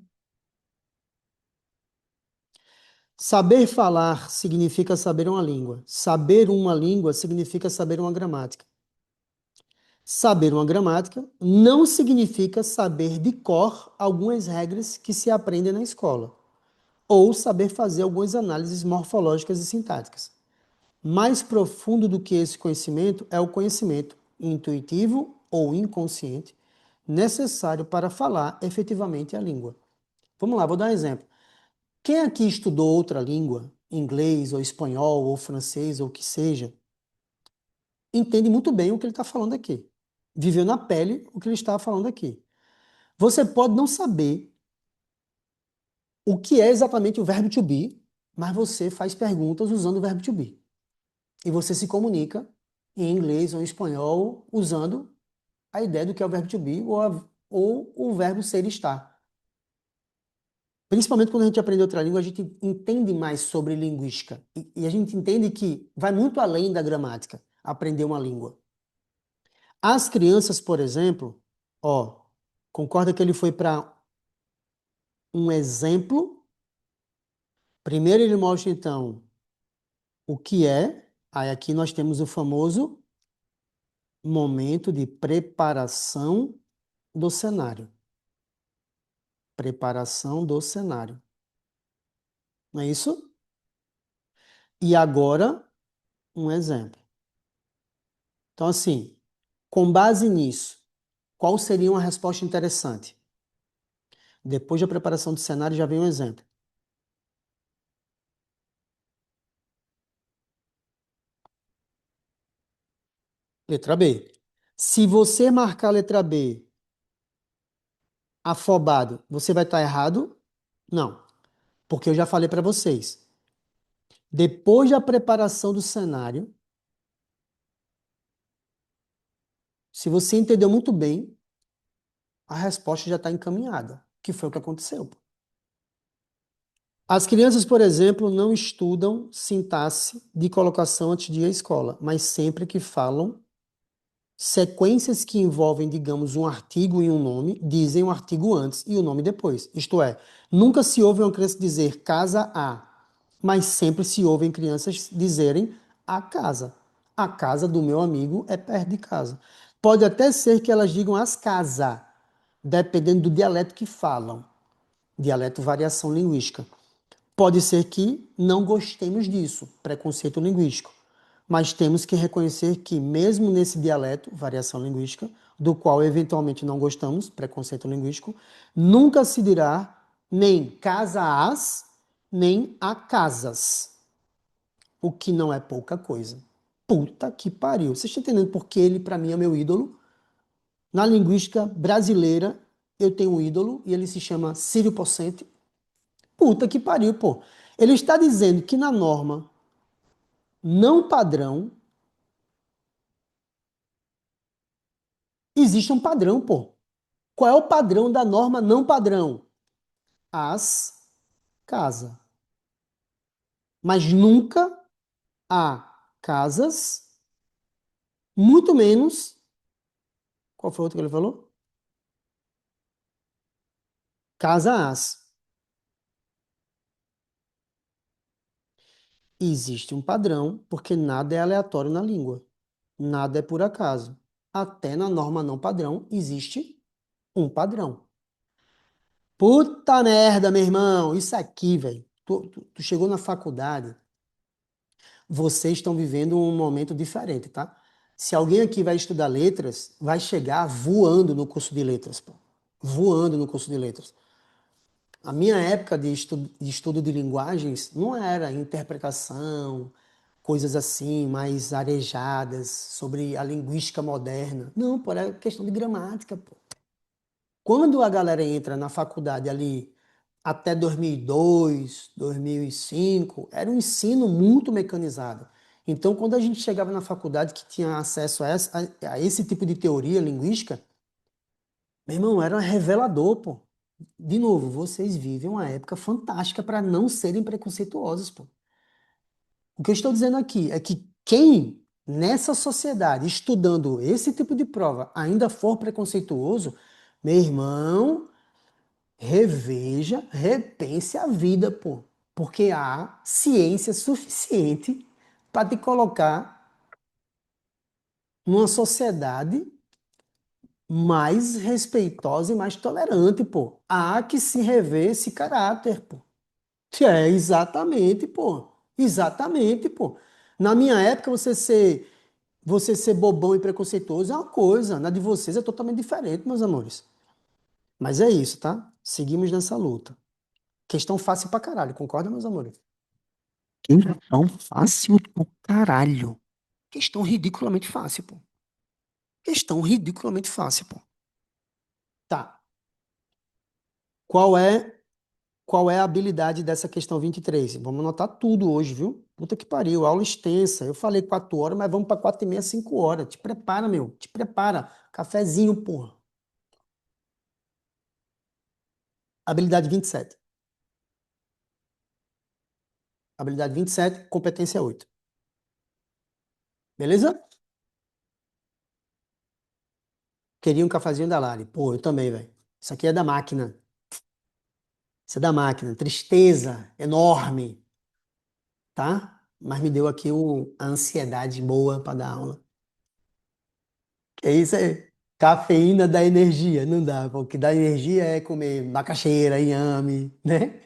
Saber falar significa saber uma língua. Saber uma língua significa saber uma gramática. Saber uma gramática não significa saber de cor algumas regras que se aprendem na escola, ou saber fazer algumas análises morfológicas e sintáticas. Mais profundo do que esse conhecimento é o conhecimento intuitivo ou inconsciente necessário para falar efetivamente a língua. Vamos lá, vou dar um exemplo. Quem aqui estudou outra língua, inglês ou espanhol ou francês ou o que seja, entende muito bem o que ele está falando aqui. Viveu na pele o que ele está falando aqui. Você pode não saber o que é exatamente o verbo to be, mas você faz perguntas usando o verbo to be. E você se comunica em inglês ou em espanhol usando a ideia do que é o verbo to be ou o verbo ser e estar. Principalmente quando a gente aprende outra língua, a gente entende mais sobre linguística. E a gente entende que vai muito além da gramática aprender uma língua. As crianças, por exemplo, ó, concorda que ele foi para um exemplo. Primeiro ele mostra, então, o que é. Aí aqui nós temos o famoso momento de preparação do cenário. Preparação do cenário. Não é isso? E agora, um exemplo. Então, assim, com base nisso, qual seria uma resposta interessante? Depois da preparação do cenário, já vem um exemplo. Letra B. Se você marcar a letra B afobado, você vai estar errado? Não, porque eu já falei para vocês. Depois da preparação do cenário, Se você entendeu muito bem, a resposta já está encaminhada, que foi o que aconteceu. As crianças, por exemplo, não estudam sintaxe de colocação antes de ir à escola, mas sempre que falam sequências que envolvem, digamos, um artigo e um nome, dizem o artigo antes e o nome depois. Isto é, nunca se ouve uma criança dizer casa a, mas sempre se ouvem crianças dizerem a casa. A casa do meu amigo é perto de casa. Pode até ser que elas digam as casas, dependendo do dialeto que falam. Dialeto, variação linguística. Pode ser que não gostemos disso, preconceito linguístico, mas temos que reconhecer que, mesmo nesse dialeto, variação linguística, do qual eventualmente não gostamos, preconceito linguístico, nunca se dirá nem casas, nem a casas, o que não é pouca coisa. Puta que pariu. Vocês estão entendendo por que ele, para mim, é meu ídolo? Na linguística brasileira, eu tenho um ídolo e ele se chama Círio Pocente. Puta que pariu, pô. Ele está dizendo que na norma não padrão existe um padrão, pô. Qual é o padrão da norma não padrão? As casa. Mas nunca há casas, muito menos. Qual foi o outro que ele falou? Casa as. Existe um padrão, porque nada é aleatório na língua. Nada é por acaso. Até na norma não padrão existe um padrão. Puta merda, meu irmão. Isso aqui, velho. Tu chegou na faculdade, vocês estão vivendo um momento diferente, tá? Se alguém aqui vai estudar letras, vai chegar voando no curso de letras, pô. Voando no curso de letras. A minha época de estudo de linguagens não era interpretação, coisas assim, mais arejadas, sobre a linguística moderna. Não, pô, era questão de gramática, pô. Quando a galera entra na faculdade ali até 2002, 2005, era um ensino muito mecanizado. Então, quando a gente chegava na faculdade que tinha acesso a esse tipo de teoria linguística, meu irmão, era revelador, pô. De novo, vocês vivem uma época fantástica para não serem preconceituosos, pô. O que eu estou dizendo aqui é que quem nessa sociedade estudando esse tipo de prova ainda for preconceituoso, meu irmão, reveja, repense a vida, pô. Porque há ciência suficiente para te colocar numa sociedade mais respeitosa e mais tolerante, pô. Há que se rever esse caráter, pô. É, exatamente, pô. Exatamente, pô. Na minha época, você ser bobão e preconceituoso é uma coisa. Na de vocês é totalmente diferente, meus amores. Mas é isso, tá? Seguimos nessa luta. Questão fácil pra caralho, concorda, meus amores? Questão fácil do caralho. Questão ridiculamente fácil, pô. Questão ridiculamente fácil, pô. Tá. Qual é, qual é a habilidade dessa questão 23? Vamos anotar tudo hoje, viu? Puta que pariu, aula extensa. Eu falei 4 horas, mas vamos para 4h30, 5 horas. Te prepara, meu. Te prepara. Cafezinho, porra. Habilidade 27. Habilidade 27, competência 8. Beleza? Queria um cafezinho da Lari. Pô, eu também, velho. Isso aqui é da máquina. Isso é da máquina. Tristeza enorme, tá? Mas me deu aqui a ansiedade boa para dar aula. É isso aí. Cafeína dá energia. Não dá, pô. O que dá energia é comer macaxeira, inhame, né?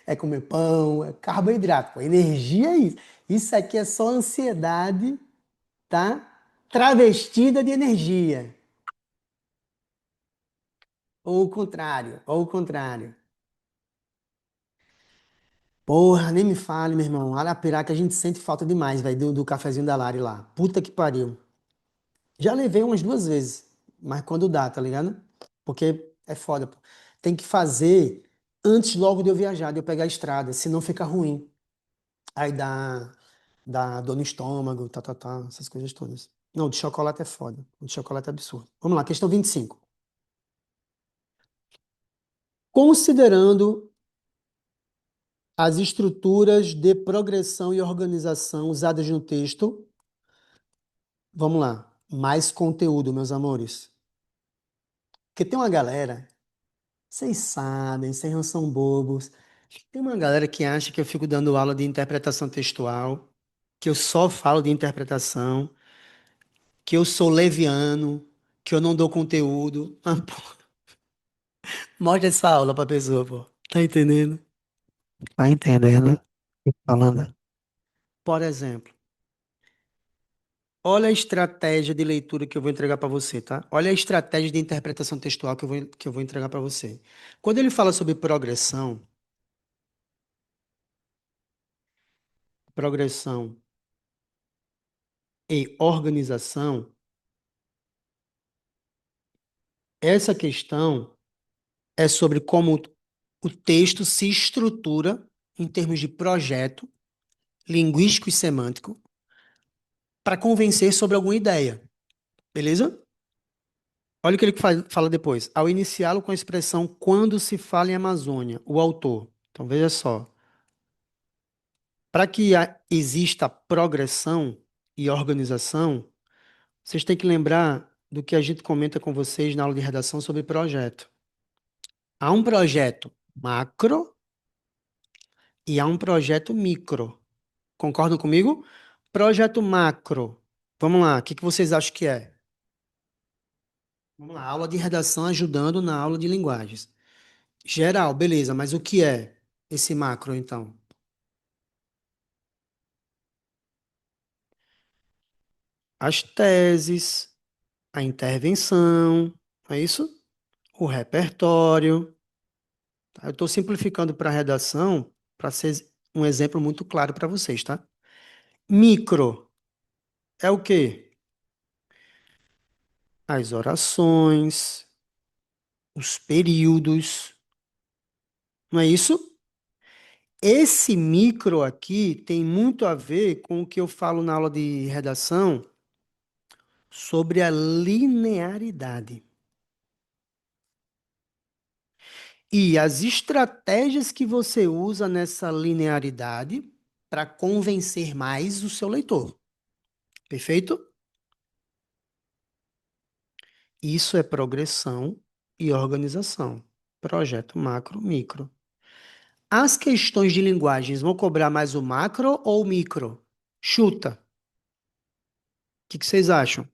É comer pão, é carboidrato. Pô. Energia é isso. Isso aqui é só ansiedade, tá? Travestida de energia. Ou o contrário, ou o contrário. Porra, nem me fale, meu irmão. Arapiraca, a gente sente falta demais, velho, do cafezinho da Lari lá. Puta que pariu. Já levei umas 2 vezes, mas quando dá, tá ligado? Porque é foda, pô. Tem que fazer antes logo de eu viajar, de eu pegar a estrada, senão fica ruim. Aí dá. Da dor no estômago, essas coisas todas. Não, o de chocolate é foda. O de chocolate é absurdo. Vamos lá, questão 25. Considerando as estruturas de progressão e organização usadas no texto, vamos lá, mais conteúdo, meus amores. Porque tem uma galera, vocês sabem, vocês não são bobos. Tem uma galera que acha que eu fico dando aula de interpretação textual, que eu só falo de interpretação, que eu sou leviano, que eu não dou conteúdo. Ah, pô, mostra essa aula pra pessoa, pô. Tá entendendo? Tá entendendo? Tô falando. Por exemplo, olha a estratégia de leitura que eu vou entregar para você, tá? Olha a estratégia de interpretação textual que eu vou entregar para você. Quando ele fala sobre progressão e organização, essa questão é sobre como o texto se estrutura em termos de projeto linguístico e semântico para convencer sobre alguma ideia, beleza? Olha o que ele fala depois. Ao iniciá-lo com a expressão quando se fala em Amazônia, o autor. Então veja só. Para que exista progressão e organização, vocês têm que lembrar do que a gente comenta com vocês na aula de redação sobre projeto. Há um projeto macro e há um projeto micro. Concordam comigo? Projeto macro. Vamos lá, o que vocês acham que é? Vamos lá, aula de redação ajudando na aula de linguagens. Geral, beleza, mas o que é esse macro, então? As teses, a intervenção, é isso? O repertório. Tá? Eu estou simplificando para a redação para ser um exemplo muito claro para vocês, tá? Micro é o quê? As orações, os períodos, não é isso? Esse micro aqui tem muito a ver com o que eu falo na aula de redação sobre a linearidade. E as estratégias que você usa nessa linearidade para convencer mais o seu leitor. Perfeito? Isso é progressão e organização. Projeto macro, micro. As questões de linguagens vão cobrar mais o macro ou o micro? Chuta. O que vocês acham?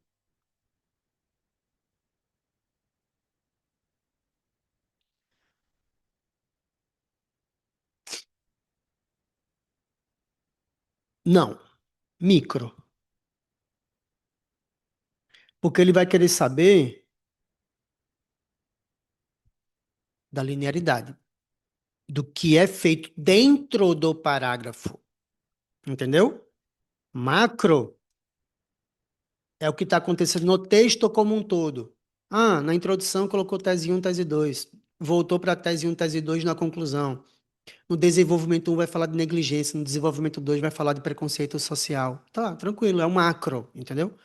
Não, micro. Porque ele vai querer saber da linearidade, do que é feito dentro do parágrafo. Entendeu? Macro é o que está acontecendo no texto como um todo. Ah, na introdução colocou tese um, tese 2. Voltou para tese um, tese 2 na conclusão. No desenvolvimento um vai falar de negligência, no desenvolvimento 2 vai falar de preconceito social. Tá, tranquilo, é o macro, entendeu?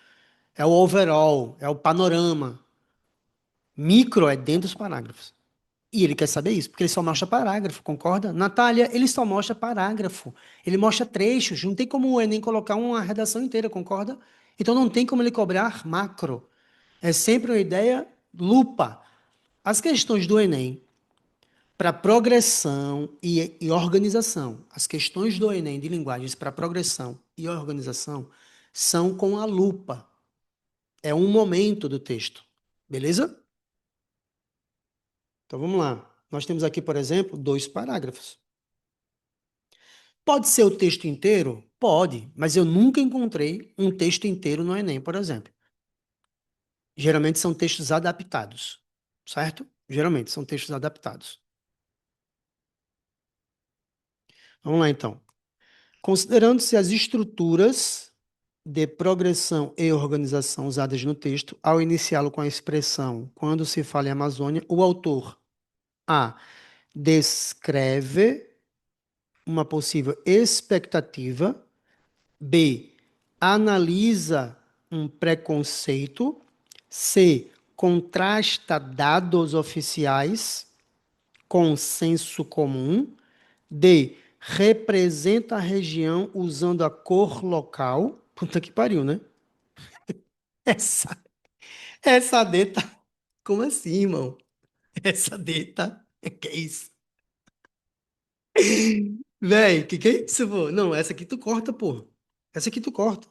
É o overall, é o panorama. Micro é dentro dos parágrafos. E ele quer saber isso, porque ele só mostra parágrafo, concorda? Natália, ele só mostra parágrafo. Ele mostra trechos, não tem como o Enem colocar uma redação inteira, concorda? Então não tem como ele cobrar macro. É sempre uma ideia lupa. As questões do Enem para progressão e organização. As questões do Enem de linguagens para progressão e organização são com a lupa. É um momento do texto. Beleza? Então vamos lá. Nós temos aqui, por exemplo, 2 parágrafos. Pode ser o texto inteiro? Pode, mas eu nunca encontrei um texto inteiro no Enem, por exemplo. Geralmente são textos adaptados, certo? Geralmente são textos adaptados. Vamos lá, então. Considerando-se as estruturas de progressão e organização usadas no texto, ao iniciá-lo com a expressão quando se fala em Amazônia, o autor A. Descreve uma possível expectativa B. Analisa um preconceito. C. Contrasta dados oficiais com senso comum. D. Representa a região usando a cor local. Puta que pariu, né? Essa, essa D tá. Como assim, irmão? Essa D tá. Que é isso? Véi, que é isso, pô? Não, essa aqui tu corta, pô. Essa aqui tu corta.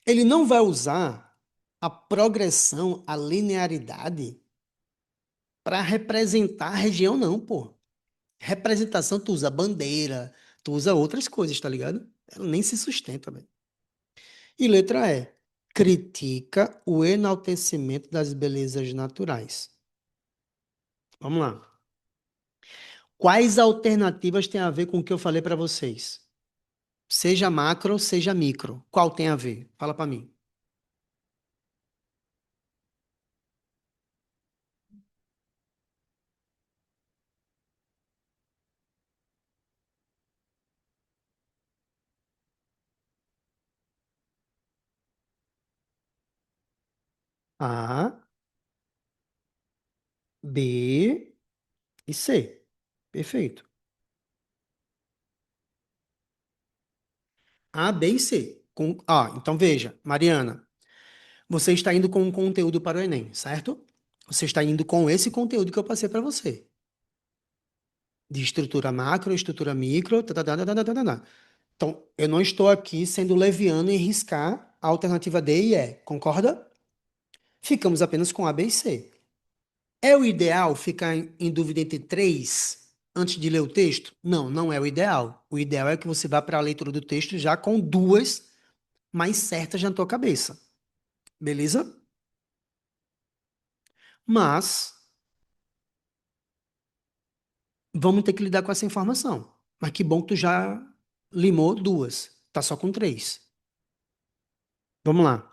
Ele não vai usar a progressão, a linearidade para representar a região, não, pô. Representação, tu usa bandeira, tu usa outras coisas, tá ligado? Ela nem se sustenta, velho. E letra E. Critica o enaltecimento das belezas naturais. Vamos lá. Quais alternativas têm a ver com o que eu falei para vocês? Seja macro, seja micro. Qual tem a ver? Fala para mim. A, B e C. Perfeito. A, B e C. Então veja, Mariana, você está indo com um conteúdo para o Enem, certo? Você está indo com esse conteúdo que eu passei para você. De estrutura macro, estrutura micro, tá, tá, tá, tá, tá, tá, tá, tá. Então, eu não estou aqui sendo leviano em riscar a alternativa D e E, concorda? Ficamos apenas com A, B e C. É o ideal ficar em dúvida entre três antes de ler o texto? Não, não é o ideal. O ideal é que você vá para a leitura do texto já com duas mais certas na tua cabeça. Beleza? Mas vamos ter que lidar com essa informação. Mas que bom que tu já limou duas. Tá só com três. Vamos lá.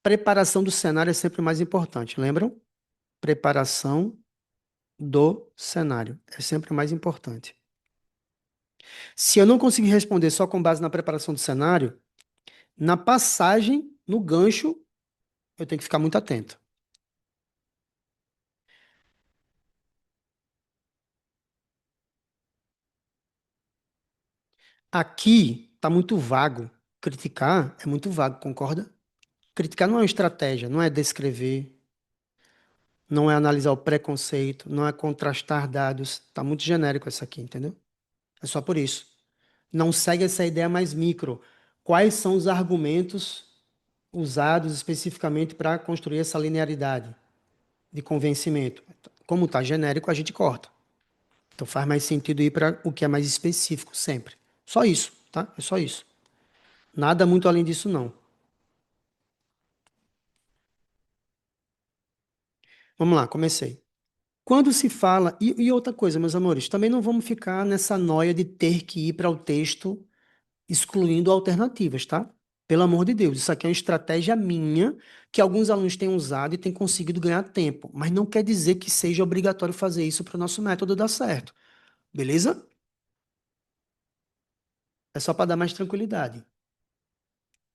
Preparação do cenário é sempre mais importante, lembram? Preparação do cenário é sempre mais importante. Se eu não conseguir responder só com base na preparação do cenário, na passagem, no gancho, eu tenho que ficar muito atento. Aqui tá muito vago. Criticar é muito vago, concorda? Criticar não é uma estratégia, não é descrever, não é analisar o preconceito, não é contrastar dados. Tá muito genérico isso aqui, entendeu? É só por isso. Não segue essa ideia mais micro. Quais são os argumentos usados especificamente para construir essa linearidade de convencimento? Como está genérico, a gente corta. Então faz mais sentido ir para o que é mais específico sempre. Só isso, tá? É só isso. Nada muito além disso, não. Vamos lá, comecei. Quando se fala. E outra coisa, meus amores, também não vamos ficar nessa noia de ter que ir para o texto excluindo alternativas, tá? Pelo amor de Deus, isso aqui é uma estratégia minha que alguns alunos têm usado e têm conseguido ganhar tempo, mas não quer dizer que seja obrigatório fazer isso para o nosso método dar certo, beleza? É só para dar mais tranquilidade.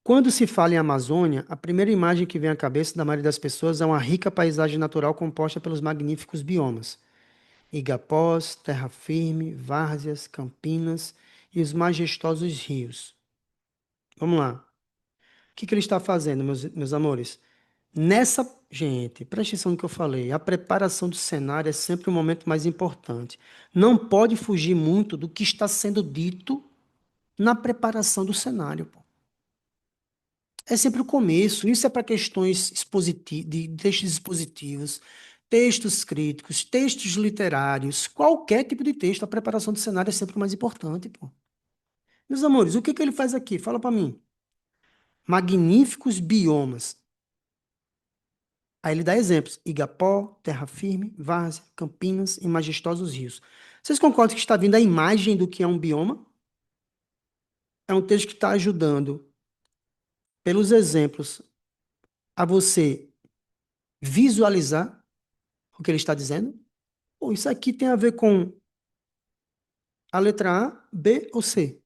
Quando se fala em Amazônia, a primeira imagem que vem à cabeça da maioria das pessoas é uma rica paisagem natural composta pelos magníficos biomas: igapós, terra firme, várzeas, campinas e os majestosos rios. Vamos lá. O que que ele está fazendo, meus amores? Gente, preste atenção no que eu falei. A preparação do cenário é sempre o momento mais importante. Não pode fugir muito do que está sendo dito na preparação do cenário, pô. É sempre o começo. Isso é para questões de textos expositivos, textos críticos, textos literários, qualquer tipo de texto, a preparação do cenário é sempre o mais importante, pô. Meus amores, o que que ele faz aqui? Fala para mim. Magníficos biomas. Aí ele dá exemplos: Igapó, Terra Firme, Várzea, Campinas e majestosos rios. Vocês concordam que está vindo a imagem do que é um bioma? É um texto que está ajudando, pelos exemplos, a você visualizar o que ele está dizendo? Pô, isso aqui tem a ver com A letra A, B ou C?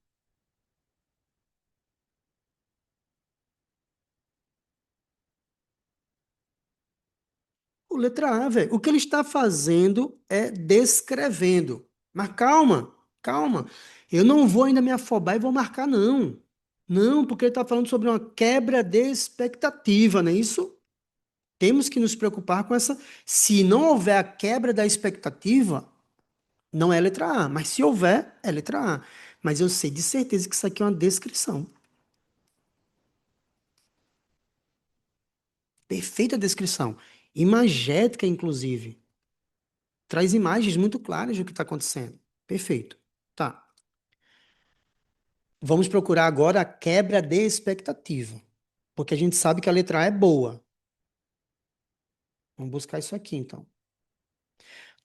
O letra A, velho. O que ele está fazendo é descrevendo. Mas calma, calma. Eu não vou ainda me afobar e vou marcar, não. Não, porque ele está falando sobre uma quebra de expectativa, não é isso? Temos que nos preocupar com essa. Se não houver a quebra da expectativa, não é letra A. Mas se houver, é letra A. Mas eu sei de certeza que isso aqui é uma descrição. Perfeita descrição. Imagética, inclusive. Traz imagens muito claras do que está acontecendo. Perfeito. Tá. Vamos procurar agora a quebra de expectativa. Porque a gente sabe que a letra A é boa. Vamos buscar isso aqui, então.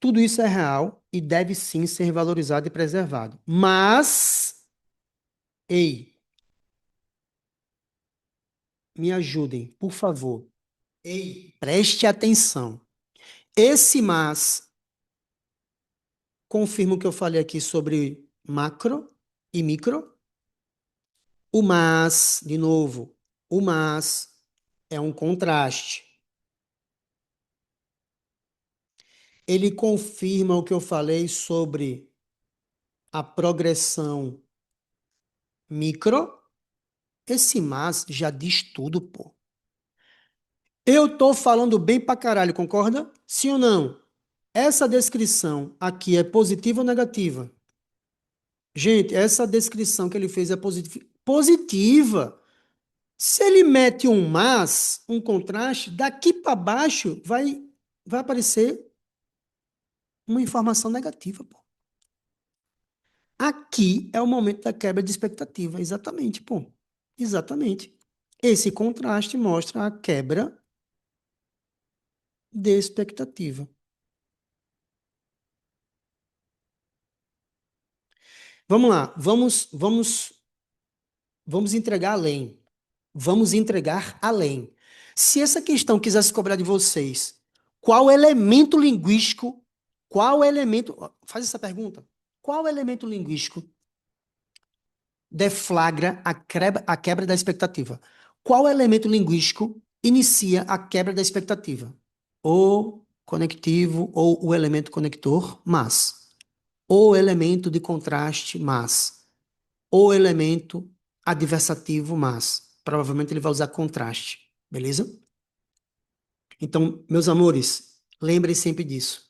Tudo isso é real e deve sim ser valorizado e preservado. Mas, ei, me ajudem, por favor. Ei, preste atenção. Esse mas confirma o que eu falei aqui sobre macro e micro. O mas, de novo, o mas é um contraste. Ele confirma o que eu falei sobre a progressão micro. Esse mas já diz tudo, pô. Eu tô falando bem pra caralho, concorda? Sim ou não? Essa descrição aqui é positiva ou negativa? Gente, essa descrição que ele fez é positiva. Se ele mete um mas, um contraste, daqui para baixo vai aparecer uma informação negativa, pô. Aqui é o momento da quebra de expectativa, exatamente, pô. Exatamente. Esse contraste mostra a quebra de expectativa. Vamos lá, vamos entregar além. Vamos entregar além. Se essa questão quisesse cobrar de vocês, qual elemento linguístico, qual elemento, ó, faz essa pergunta, qual elemento linguístico deflagra a quebra da expectativa? Qual elemento linguístico inicia a quebra da expectativa? O conectivo ou o elemento conector, mas. O elemento de contraste, mas. O elemento adversativo, mas. Provavelmente ele vai usar contraste, beleza? Então, meus amores, lembrem sempre disso.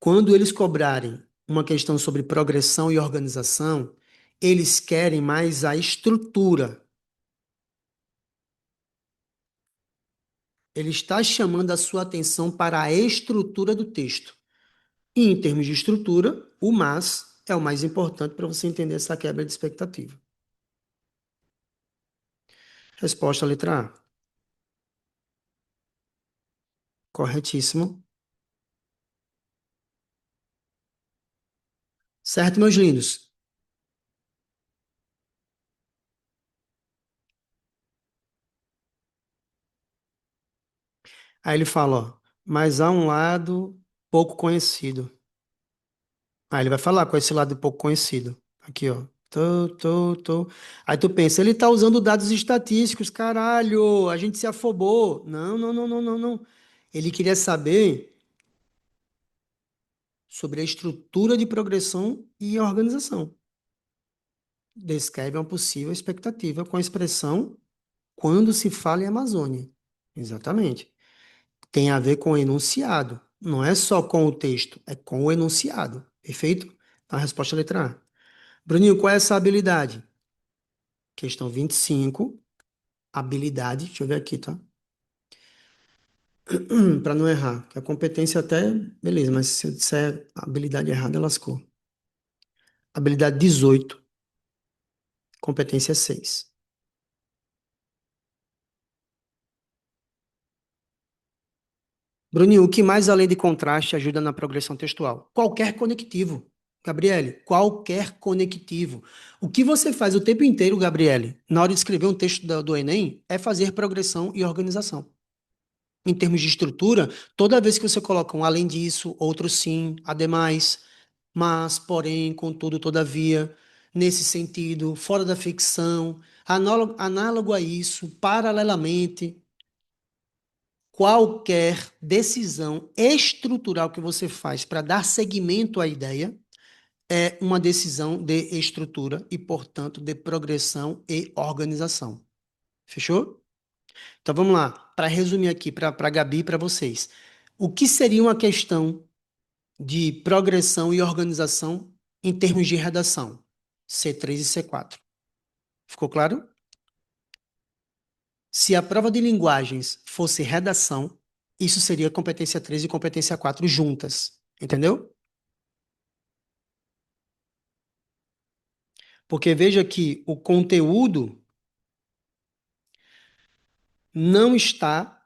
Quando eles cobrarem uma questão sobre progressão e organização, eles querem mais a estrutura. Ele está chamando a sua atenção para a estrutura do texto. E em termos de estrutura, o mas é o mais importante para você entender essa quebra de expectativa. Resposta à letra A. Corretíssimo. Certo, meus lindos? Aí ele fala, ó, mas há um lado pouco conhecido. Aí ele vai falar com esse lado pouco conhecido. Aqui, ó. Tô. Aí tu pensa, ele tá usando dados estatísticos, caralho, a gente se afobou. Não. Ele queria saber sobre a estrutura de progressão e organização. Descreve uma possível expectativa com a expressão quando se fala em Amazônia. Exatamente. Tem a ver com o enunciado. Não é só com o texto, é com o enunciado. Perfeito? A resposta é a letra A. Bruninho, qual é essa habilidade? Questão 25. Habilidade. Deixa eu ver aqui, tá? Para não errar. Que a competência até, beleza, mas se eu disser habilidade errada, lascou. Habilidade 18. Competência 6. Bruninho, o que mais além de contraste ajuda na progressão textual? Qualquer conectivo. Gabriele, qualquer conectivo. O que você faz o tempo inteiro, Gabriele, na hora de escrever um texto do Enem, é fazer progressão e organização. Em termos de estrutura, toda vez que você coloca um além disso, outro sim, ademais, mas, porém, contudo, todavia, nesse sentido, fora da ficção, análogo a isso, paralelamente, qualquer decisão estrutural que você faz para dar seguimento à ideia é uma decisão de estrutura e, portanto, de progressão e organização. Fechou? Então vamos lá, para resumir aqui para a Gabi e para vocês. O que seria uma questão de progressão e organização em termos de redação? C3 e C4. Ficou claro? Se a prova de linguagens fosse redação, isso seria competência 3 e competência 4 juntas. Entendeu? Porque veja que o conteúdo não está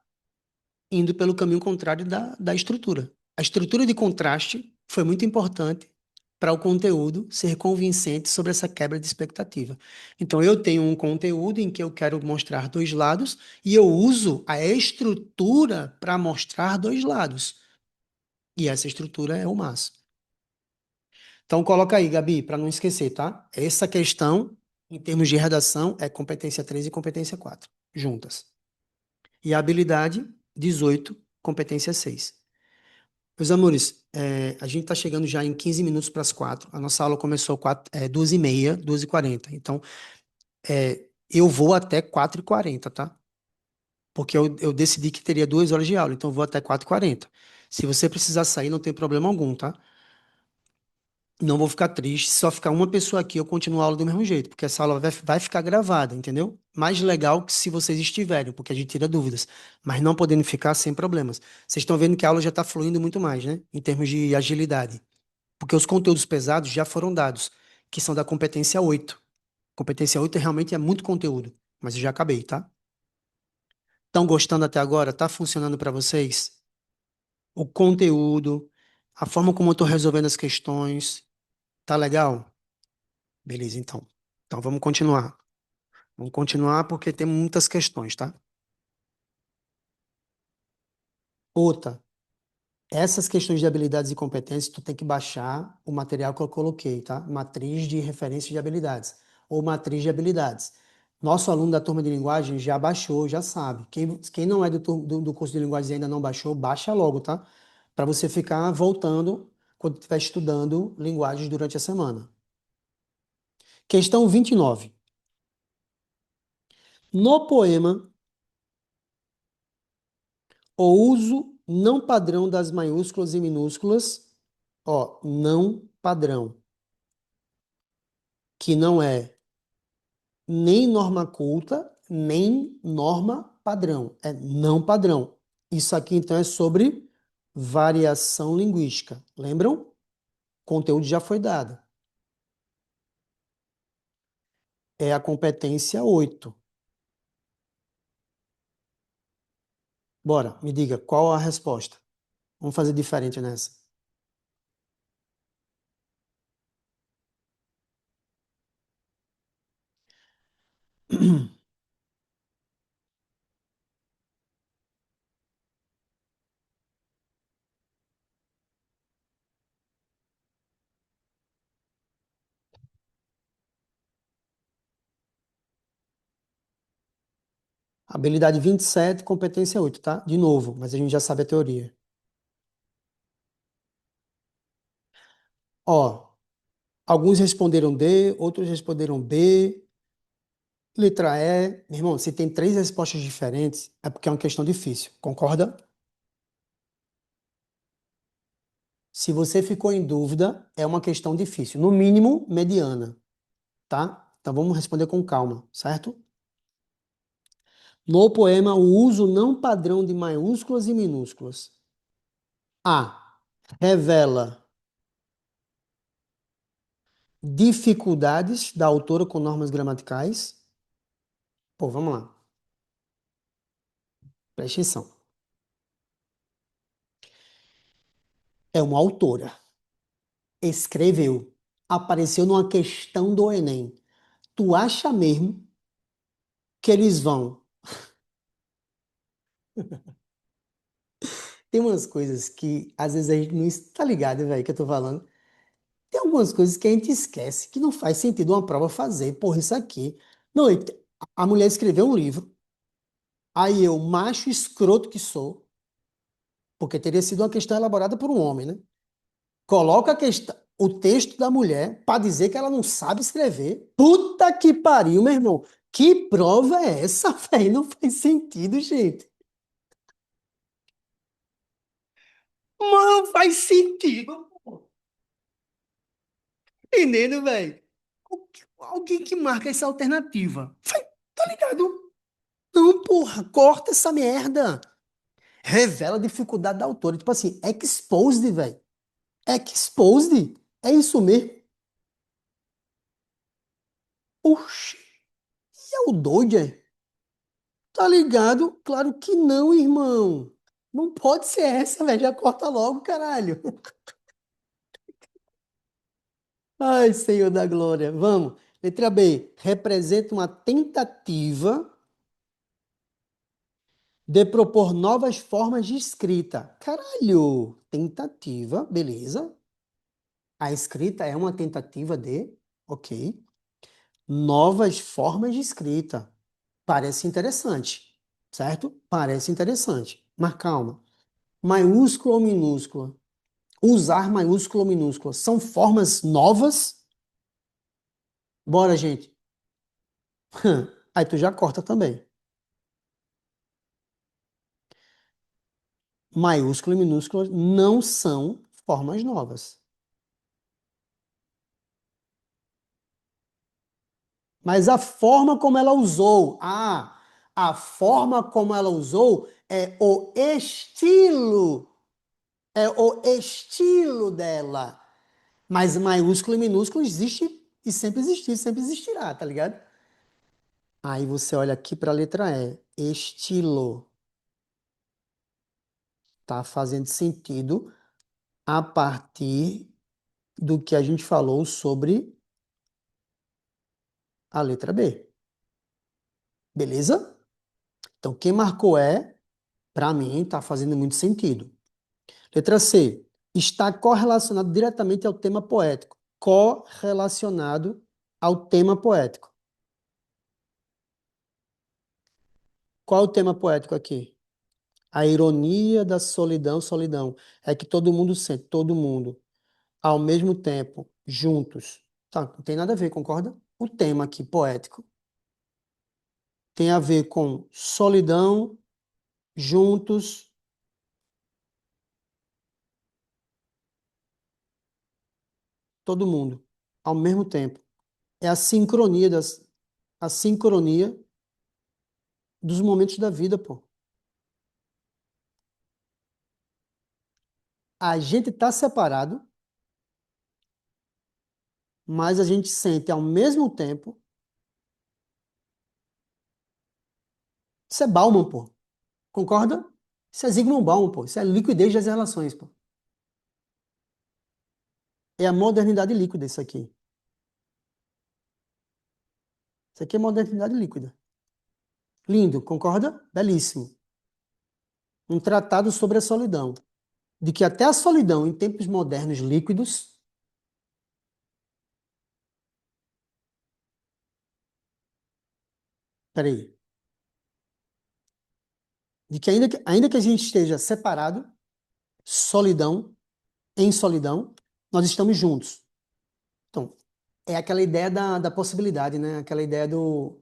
indo pelo caminho contrário da estrutura. A estrutura de contraste foi muito importante para o conteúdo ser convincente sobre essa quebra de expectativa. Então, eu tenho um conteúdo em que eu quero mostrar dois lados e eu uso a estrutura para mostrar dois lados. E essa estrutura é o MAS. Então, coloca aí, Gabi, para não esquecer, tá? Essa questão, em termos de redação, é competência 3 e competência 4 juntas. E a habilidade, 18, competência 6. Meus amores, a gente está chegando já em 15 minutos para as 4. A nossa aula começou 2h30, 2h40. Então, eu vou até 4h40, tá? Porque eu decidi que teria 2 horas de aula, então eu vou até 4h40. Se você precisar sair, não tem problema algum, tá? Não vou ficar triste. Se só ficar uma pessoa aqui, eu continuo a aula do mesmo jeito, porque essa aula vai ficar gravada, entendeu? Mais legal que se vocês estiverem, porque a gente tira dúvidas. Mas não podendo ficar, sem problemas. Vocês estão vendo que a aula já está fluindo muito mais, né? Em termos de agilidade. Porque os conteúdos pesados já foram dados, que são da competência 8. Competência 8 realmente é muito conteúdo, mas eu já acabei, tá? Estão gostando até agora? Tá funcionando para vocês? O conteúdo, a forma como eu estou resolvendo as questões, tá legal? Beleza, então. Então vamos continuar. Vamos continuar porque tem muitas questões, tá? Outra, essas questões de habilidades e competências, tu tem que baixar o material que eu coloquei, tá? Matriz de referência de habilidades ou matriz de habilidades. Nosso aluno da turma de linguagem já baixou, já sabe. Quem não é do curso de linguagens e ainda não baixou, baixa logo, tá? Para você ficar voltando quando estiver estudando linguagens durante a semana. Questão 29. No poema, o uso não padrão das maiúsculas e minúsculas, ó, não padrão, que não é nem norma culta, nem norma padrão. É não padrão. Isso aqui, então, é sobre variação linguística. Lembram? O conteúdo já foi dado. É a competência 8. Bora, me diga, qual a resposta? Vamos fazer diferente nessa. Habilidade 27, competência 8, tá? De novo, mas a gente já sabe a teoria. Ó, alguns responderam D, outros responderam B. Letra E, meu irmão, se tem três respostas diferentes, é porque é uma questão difícil, concorda? Se você ficou em dúvida, é uma questão difícil, no mínimo mediana, tá? Então vamos responder com calma, certo? No poema, o uso não padrão de maiúsculas e minúsculas. A. Revela dificuldades da autora com normas gramaticais. Pô, vamos lá, preste atenção. É uma autora, escreveu, apareceu numa questão do Enem. Tu acha mesmo que eles vão? Tem umas coisas que às vezes a gente não está ligado, velho, que eu tô falando. Tem algumas coisas que a gente esquece que não faz sentido uma prova fazer. Porra, isso aqui. Não, a mulher escreveu um livro, aí eu, macho escroto que sou, porque teria sido uma questão elaborada por um homem, né? Coloca a questão, o texto da mulher para dizer que ela não sabe escrever. Puta que pariu, meu irmão. Que prova é essa, velho? Não faz sentido, gente. Não faz sentido, pô. Entendendo, velho? Alguém que marca essa alternativa. Tá ligado? Não, porra, corta essa merda. Revela a dificuldade da autora. Tipo assim, exposed, velho. Exposed. É isso mesmo? Oxi, é o doido, é? Tá ligado? Claro que não, irmão. Não pode ser essa, velho. Já corta logo, caralho. Ai, Senhor da Glória. Vamos. Letra B. Representa uma tentativa de propor novas formas de escrita. Caralho. Tentativa, beleza. A escrita é uma tentativa de, ok. Novas formas de escrita. Parece interessante, certo? Parece interessante. Mas calma. Maiúscula ou minúscula? Usar maiúscula ou minúscula são formas novas? Bora, gente. Aí tu já corta também. Maiúscula e minúscula não são formas novas. Mas a forma como ela usou, a forma como ela usou é o estilo dela. Mas maiúsculo e minúsculo existe e sempre existiu, sempre existirá, tá ligado? Aí você olha aqui para a letra E. Estilo. Tá fazendo sentido a partir do que a gente falou sobre a letra B. Beleza? Então, quem marcou E, para mim, tá fazendo muito sentido. Letra C. Está correlacionado diretamente ao tema poético. Correlacionado ao tema poético. Qual é o tema poético aqui? A ironia da solidão, solidão. É que todo mundo sente, todo mundo, ao mesmo tempo, juntos. Tá, não tem nada a ver, concorda? O tema aqui, poético, tem a ver com solidão, juntos, todo mundo, ao mesmo tempo. É a sincronia dos momentos da vida, pô. A gente tá separado, mas a gente sente ao mesmo tempo. Isso é Bauman, pô. Concorda? Isso é Zygmunt Bauman, pô. Isso é liquidez das relações, pô. É a modernidade líquida, isso aqui. Isso aqui é modernidade líquida. Lindo, concorda? Belíssimo. Um tratado sobre a solidão. De que até a solidão em tempos modernos líquidos, peraí, de que ainda que a gente esteja separado, solidão, em solidão, nós estamos juntos. Então, é aquela ideia da possibilidade, né? Aquela ideia do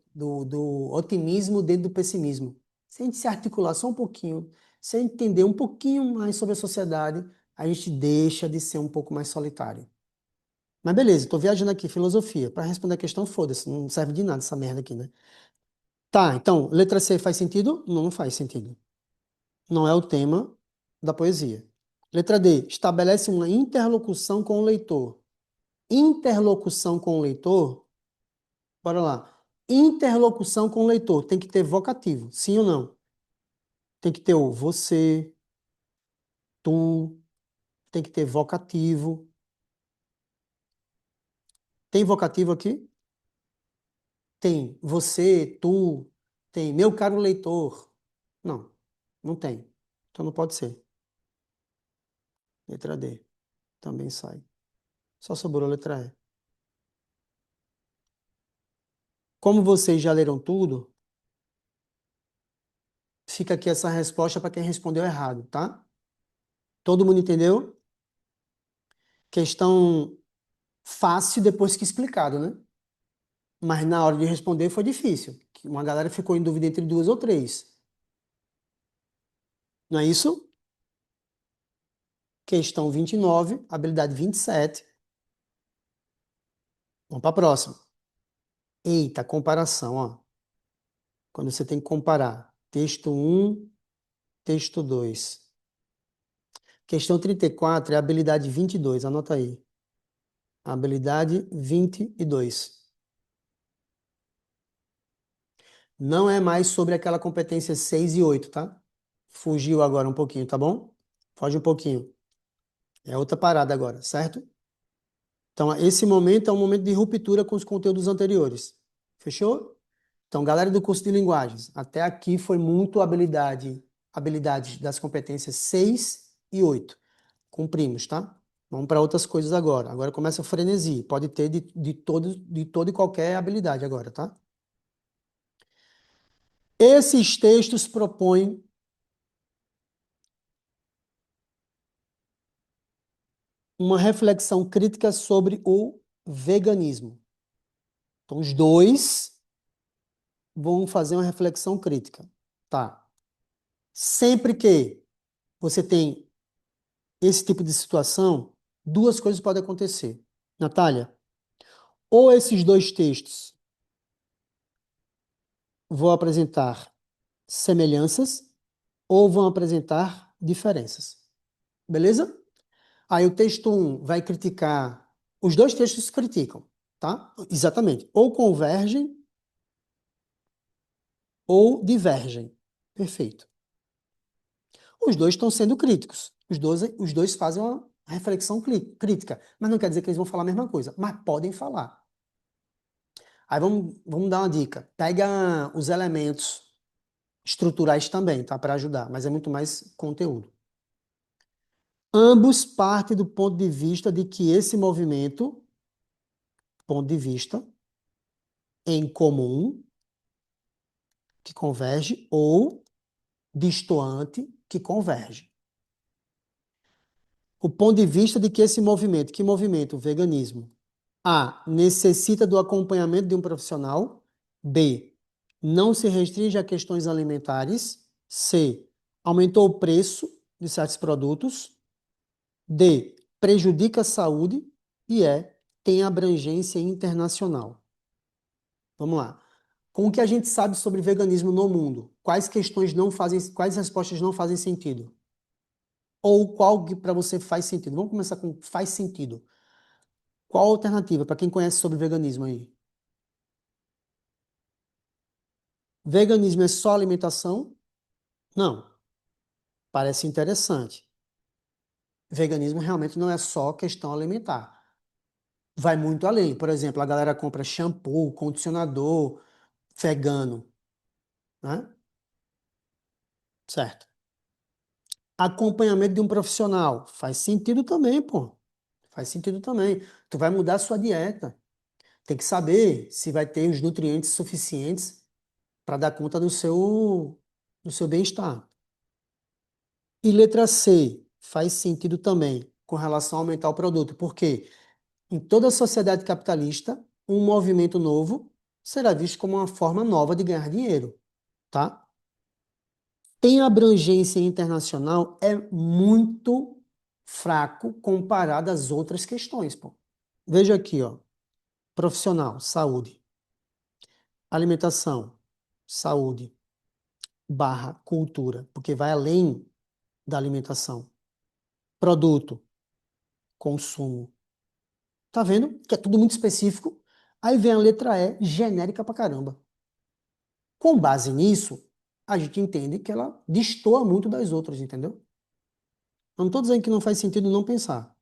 otimismo dentro do pessimismo. Se a gente se articular só um pouquinho, se a gente entender um pouquinho mais sobre a sociedade, a gente deixa de ser um pouco mais solitário. Mas beleza, tô viajando aqui, filosofia. Para responder a questão, foda-se, não serve de nada essa merda aqui, né? Tá, então, letra C faz sentido? Não, não faz sentido. Não é o tema da poesia. Letra D, estabelece uma interlocução com o leitor. Interlocução com o leitor, bora lá. Interlocução com o leitor tem que ter vocativo, sim ou não? Tem que ter o você, tu, tem que ter vocativo. Tem vocativo aqui? Tem você, tu, tem meu caro leitor. Não, não tem. Então não pode ser. Letra D, também sai. Só sobrou a letra E. Como vocês já leram tudo, fica aqui essa resposta para quem respondeu errado, tá? Todo mundo entendeu? Questão fácil depois que explicado, né? Mas na hora de responder foi difícil. Uma galera ficou em dúvida entre duas ou três. Não é isso? Questão 29, habilidade 27. Vamos para a próxima. Eita, comparação, ó. Quando você tem que comparar texto um, texto 2. Questão 34 é a habilidade 22. Anota aí. Habilidade 22. Não é mais sobre aquela competência 6 e 8, tá? Fugiu agora um pouquinho, tá bom? Foge um pouquinho. É outra parada agora, certo? Então, esse momento é um momento de ruptura com os conteúdos anteriores. Fechou? Então, galera do curso de linguagens, até aqui foi muito habilidades das competências 6 e 8. Cumprimos, tá? Vamos para outras coisas agora. Agora começa a frenesi. Pode ter de toda e qualquer habilidade agora, tá? Esses textos propõem uma reflexão crítica sobre o veganismo. Então, os dois vão fazer uma reflexão crítica, tá? Sempre que você tem esse tipo de situação, duas coisas podem acontecer. Natália, ou esses dois textos vão apresentar semelhanças ou vão apresentar diferenças. Beleza? Aí o texto um vai criticar, os dois textos criticam, tá? Exatamente. Ou convergem ou divergem. Perfeito. Os dois estão sendo críticos. Os dois fazem uma reflexão crítica. Mas não quer dizer que eles vão falar a mesma coisa. Mas podem falar. Aí vamos dar uma dica. Pega os elementos estruturais também, tá? Para ajudar. Mas é muito mais conteúdo. Ambos partem do ponto de vista de que esse movimento, ponto de vista, em comum, que converge, ou distoante, que converge. O ponto de vista de que esse movimento, que movimento? O veganismo. A. Necessita do acompanhamento de um profissional. B. Não se restringe a questões alimentares. C. Aumentou o preço de certos produtos. D. Prejudica a saúde. E E. Tem abrangência internacional. Vamos lá. Com o que a gente sabe sobre veganismo no mundo, quais questões não fazem, quais respostas não fazem sentido? Ou qual que para você faz sentido? Vamos começar com faz sentido. Qual a alternativa para quem conhece sobre veganismo aí? Veganismo é só alimentação? Não. Parece interessante. Veganismo realmente não é só questão alimentar. Vai muito além. Por exemplo, a galera compra shampoo, condicionador vegano, né? Certo. Acompanhamento de um profissional. Faz sentido também, pô. Faz sentido também. Tu vai mudar a sua dieta. Tem que saber se vai ter os nutrientes suficientes para dar conta do seu bem-estar. E letra C, faz sentido também com relação a aumentar o produto. Por quê? Em toda sociedade capitalista, um movimento novo será visto como uma forma nova de ganhar dinheiro, tá? Tem abrangência internacional é muito fraco comparado às outras questões, pô. Veja aqui, ó, profissional, saúde, alimentação, saúde, barra cultura, porque vai além da alimentação. Produto, consumo. Tá vendo? Que é tudo muito específico. Aí vem a letra E, genérica pra caramba. Com base nisso, a gente entende que ela destoa muito das outras, entendeu? Eu não estou dizendo que não faz sentido não pensar.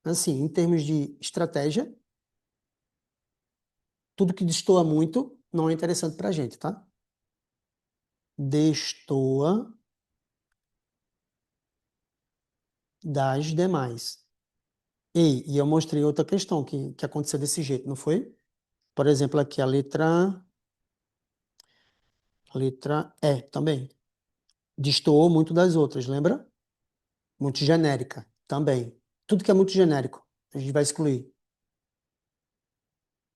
Assim, em termos de estratégia, tudo que destoa muito não é interessante pra gente, tá? Destoa das demais. Ei, e eu mostrei outra questão que aconteceu desse jeito, não foi? Por exemplo, aqui a letra E também. Destoou muito das outras, lembra? Muito genérica também. Tudo que é muito genérico, a gente vai excluir.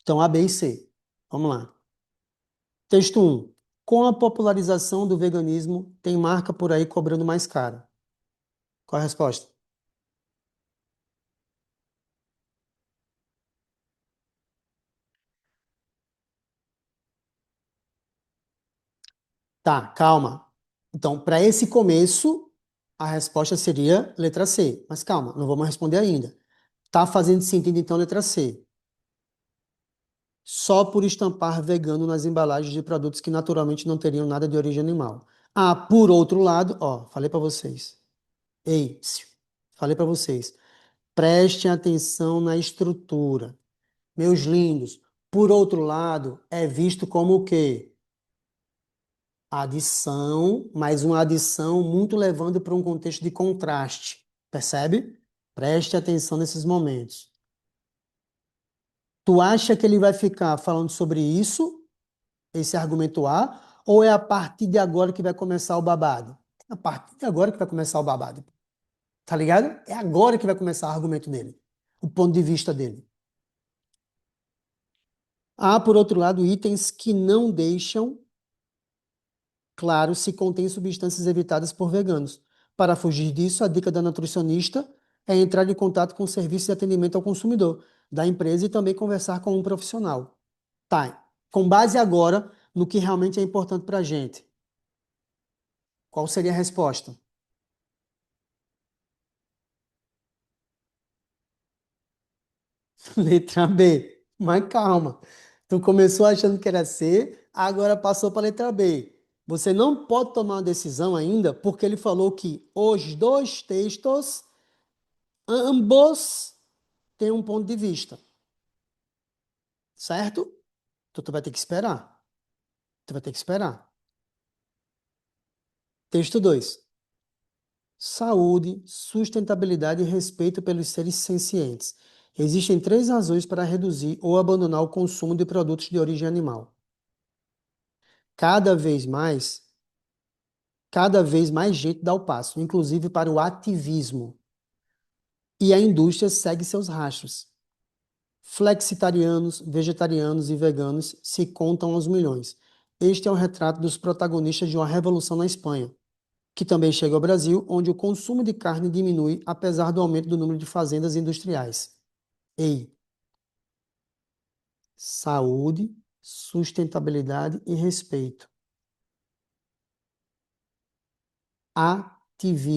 Então, A, B e C. Vamos lá. Texto um. Com a popularização do veganismo, tem marca por aí cobrando mais caro. Qual a resposta? Tá, calma. Então, para esse começo, a resposta seria letra C. Mas calma, não vamos responder ainda. Tá fazendo sentido, então, letra C. Só por estampar vegano nas embalagens de produtos que naturalmente não teriam nada de origem animal. Ah, por outro lado, ó, falei para vocês. Ei, falei para vocês. Prestem atenção na estrutura. Meus lindos. Por outro lado, é visto como o quê? Adição, mas uma adição muito levando para um contexto de contraste. Percebe? Preste atenção nesses momentos. Tu acha que ele vai ficar falando sobre isso, esse argumento A, ou é a partir de agora que vai começar o babado? A partir de agora que vai começar o babado. Tá ligado? É agora que vai começar o argumento dele, o ponto de vista dele. Há, por outro lado, itens que não deixam claro se contém substâncias evitadas por veganos. Para fugir disso, a dica da nutricionista é entrar em contato com o serviço de atendimento ao consumidor da empresa e também conversar com um profissional. Tá, com base agora no que realmente é importante para a gente, qual seria a resposta? Letra B. Mas calma. Tu começou achando que era C, agora passou para a letra B. Você não pode tomar uma decisão ainda, porque ele falou que os dois textos, ambos, têm um ponto de vista, certo? Então tu vai ter que esperar. Tu vai ter que esperar. Texto 2. Saúde, sustentabilidade e respeito pelos seres sencientes. Existem três razões para reduzir ou abandonar o consumo de produtos de origem animal. Cada vez mais Cada vez mais gente dá o passo, inclusive para o ativismo. E a indústria segue seus rastros. Flexitarianos, vegetarianos e veganos se contam aos milhões. Este é um retrato dos protagonistas de uma revolução na Espanha, que também chega ao Brasil, onde o consumo de carne diminui apesar do aumento do número de fazendas industriais. Ei, saúde, sustentabilidade e respeito. Ativismo.